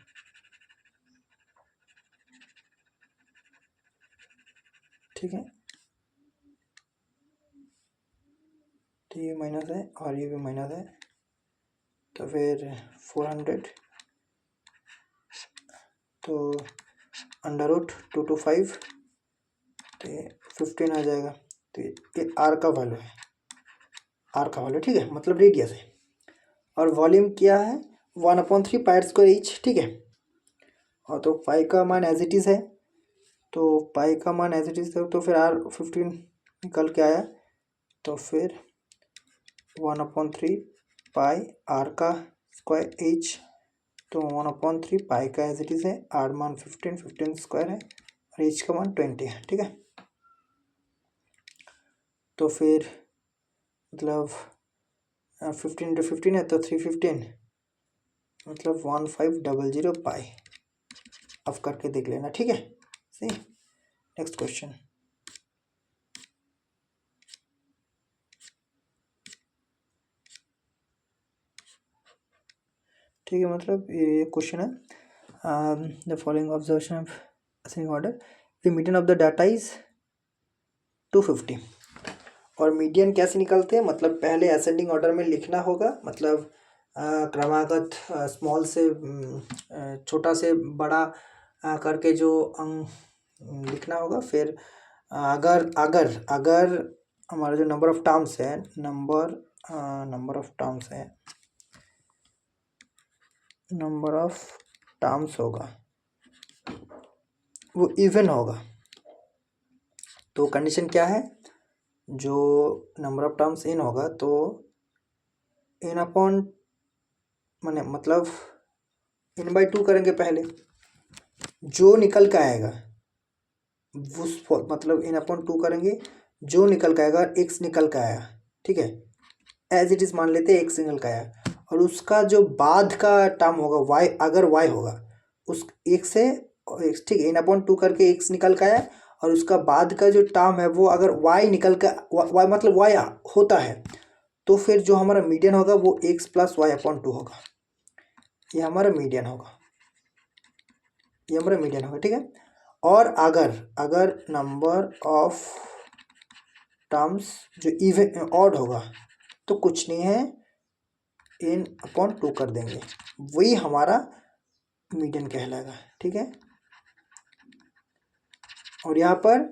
ठीक है, तो ये माइनस है और ये भी माइनस है, तो फिर 400, तो √225, तो ये 15 आ जाएगा, तो ये आर का वैल्यू है, आर का वैल्यू, ठीक है, मतलब रेडियस है। और वॉल्यूम क्या है 1/3 पाई² इंच, ठीक है। और तो पाई का मान एज इट इज़ है, तो पाई का मान एज इट इज़ है, तो फिर R15 निकल के आया, तो फिर 1/3 पाई आर का स्क्वायर एच, तो 1/3 पाई का एज इट इज़ है, आर मान 15 स्क्वायर है और एच का मान 20 है, ठीक है। तो फिर मतलब 15 × 15 है तो 315, मतलब 1500 पाई। अब करके देख लेना, ठीक है। सही, नेक्स्ट क्वेश्चन। ठीक है, मतलब ये क्वेश्चन है, the following observation of ascending order, the median of the data is 250। और मीडियन कैसे निकलते हैं, मतलब पहले असेंडिंग ऑर्डर में लिखना होगा, मतलब क्रमागत स्मॉल से छोटा से बड़ा करके जो अंक लिखना होगा। फिर अगर अगर अगर हमारा जो नंबर ऑफ टर्म्स है, नंबर ऑफ टर्म्स होगा वो इवन होगा, तो कंडीशन क्या है, जो नंबर ऑफ टर्म्स इन होगा तो इन अपॉन मतलब n/2 करेंगे पहले, जो निकल के आएगा उस मतलब n/2 करेंगे, जो निकल के आएगा, x निकल के आया, ठीक है, एज इट इज़ मान लेते हैं x निकल के आया, और उसका जो बाद का टर्म होगा y, अगर y होगा उस एक से x, ठीक है, n/2 करके x निकल के आया, और उसका बाद का जो टर्म है वो अगर y निकल का y मतलब y होता है, तो फिर जो हमारा मीडियन होगा वो x + y/2 होगा, ये हमारा मीडियन होगा, ये हमारा मीडियन होगा, ठीक है। और अगर नंबर ऑफ टर्म्स जो इवन ऑड होगा तो कुछ नहीं है, n/2 कर देंगे, वही हमारा मीडियन कहलाएगा, ठीक है। और यहाँ पर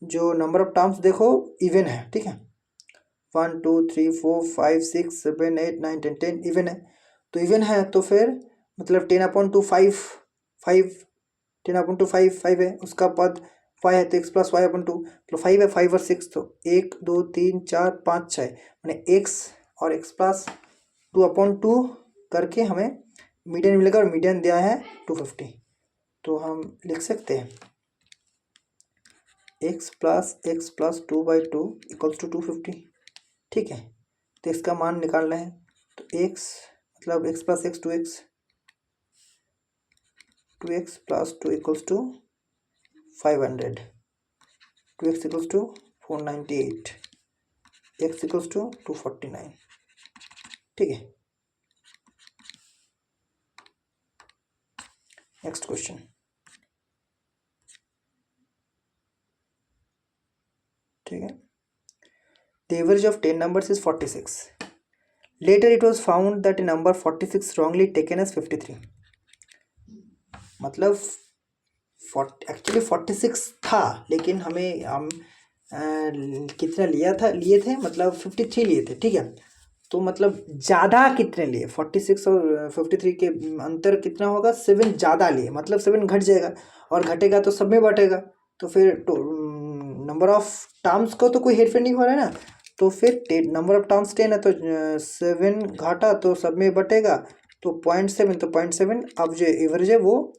जो नंबर ऑफ टर्म्स देखो इवन है, ठीक है, 1 2 3 4 5 6 7 8 9 10 10 इवन है, तो इवन है तो फिर मतलब 10/2 5 10/2 5 है, उसका पद 5 है तो x + y/2, तो 5 है, 5 और 6, तो 1 2 3 4 5 6, मैंने x और x + 2/2 करके हमें मीडियन मिलेगा, और मीडियन दिया है 250, तो हम लिख सकते हैं x + 2/2 = 250, ठीक है। तो इसका मान निकालना है, तो x मतलब x + x 2x, 2x + 2 = 500, 2x = 498, x = 249, ठीक है। नेक्स्ट क्वेश्चन, ठीक है, the average of 10 numbers is 46. Later it was found that a number 46 wrongly taken as 53. मतलब एक्चुअली 46 था, लेकिन हम कितना लिए थे, मतलब 53 लिए थे, ठीक है। तो मतलब ज़्यादा कितने लिए, 46 और 53 के अंतर कितना होगा, 7 ज़्यादा लिए, मतलब 7 घट जाएगा, और घटेगा तो सब में बटेगा, तो फिर नंबर ऑफ टर्म्स को तो कोई हेरफेर नहीं हो रहा है ना, तो फिर नंबर ऑफ टर्म्स 10 है तो 7 घाटा तो सब में बटेगा, तो 0.7, तो 0.7, अब जो एवरेज है वो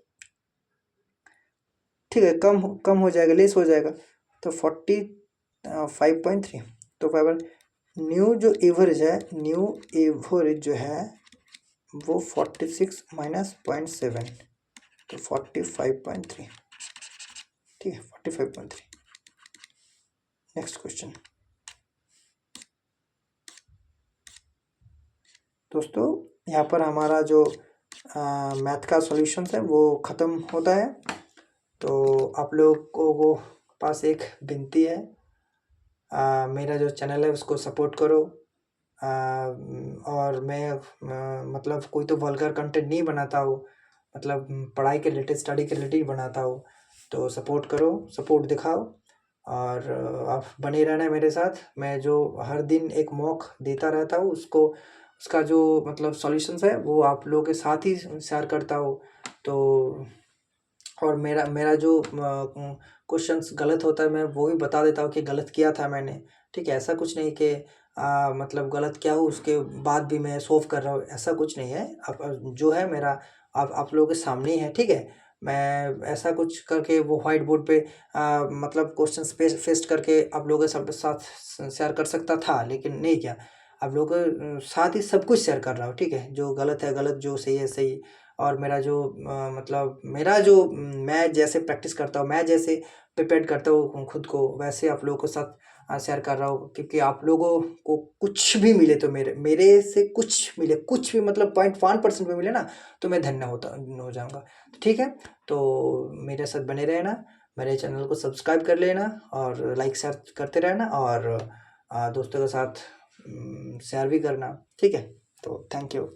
ठीक है कम हो जाएगा, लेस हो जाएगा, तो 45.3, तो बराबर न्यू एवरेज जो है वो 46 माइनस 0.7 तो 45.3, ठीक है 45.3। नेक्स्ट क्वेश्चन दोस्तों, यहाँ पर हमारा जो मैथ का सॉल्यूशन है वो ख़त्म होता है। तो आप लोग को पास एक विनती है, मेरा जो चैनल है उसको सपोर्ट करो। और मैं मतलब कोई तो वल्गर कंटेंट नहीं बनाता हूँ, मतलब पढ़ाई के रिलेटेड स्टडी के रिलेटेड बनाता हूँ। तो सपोर्ट करो, सपोर्ट दिखाओ और आप बने रहना मेरे साथ। मैं जो हर दिन एक मॉक देता रहता हूँ उसको, उसका जो मतलब सॉल्यूशंस है वो आप लोगों के साथ ही शेयर करता हूँ। तो और मेरा मेरा जो क्वेश्चंस गलत होता है मैं वो भी बता देता हूँ कि गलत किया था मैंने, ठीक है। ऐसा कुछ नहीं कि मतलब गलत क्या हो उसके बाद भी मैं सोल्व कर रहा हूँ, ऐसा कुछ नहीं है। अब जो है मेरा आप लोगों के सामने ही है, ठीक है। मैं ऐसा कुछ करके वो व्हाइट बोर्ड पे मतलब क्वेश्चंस पेस्ट करके आप लोगों के साथ शेयर कर सकता था, लेकिन नहीं किया। आप लोगों के साथ ही सब कुछ शेयर कर रहा हूँ, ठीक है। जो गलत है गलत, जो सही है सही। और मेरा जो मतलब मेरा जो मैं जैसे प्रैक्टिस करता हूँ, मैं जैसे प्रिपेयर करता हूँ खुद को, वैसे आप लोगों के साथ शेयर कर रहा हूँ। क्योंकि आप लोगों को कुछ भी मिले तो मेरे मेरे से कुछ मिले, कुछ भी मतलब 0.1% भी मिले ना, तो मैं धन्य हो जाऊँगा, ठीक है। तो मेरे साथ बने रहना, मेरे चैनल को सब्सक्राइब कर लेना और लाइक शेयर करते रहना और दोस्तों के साथ शेयर भी करना, ठीक है। तो थैंक यू।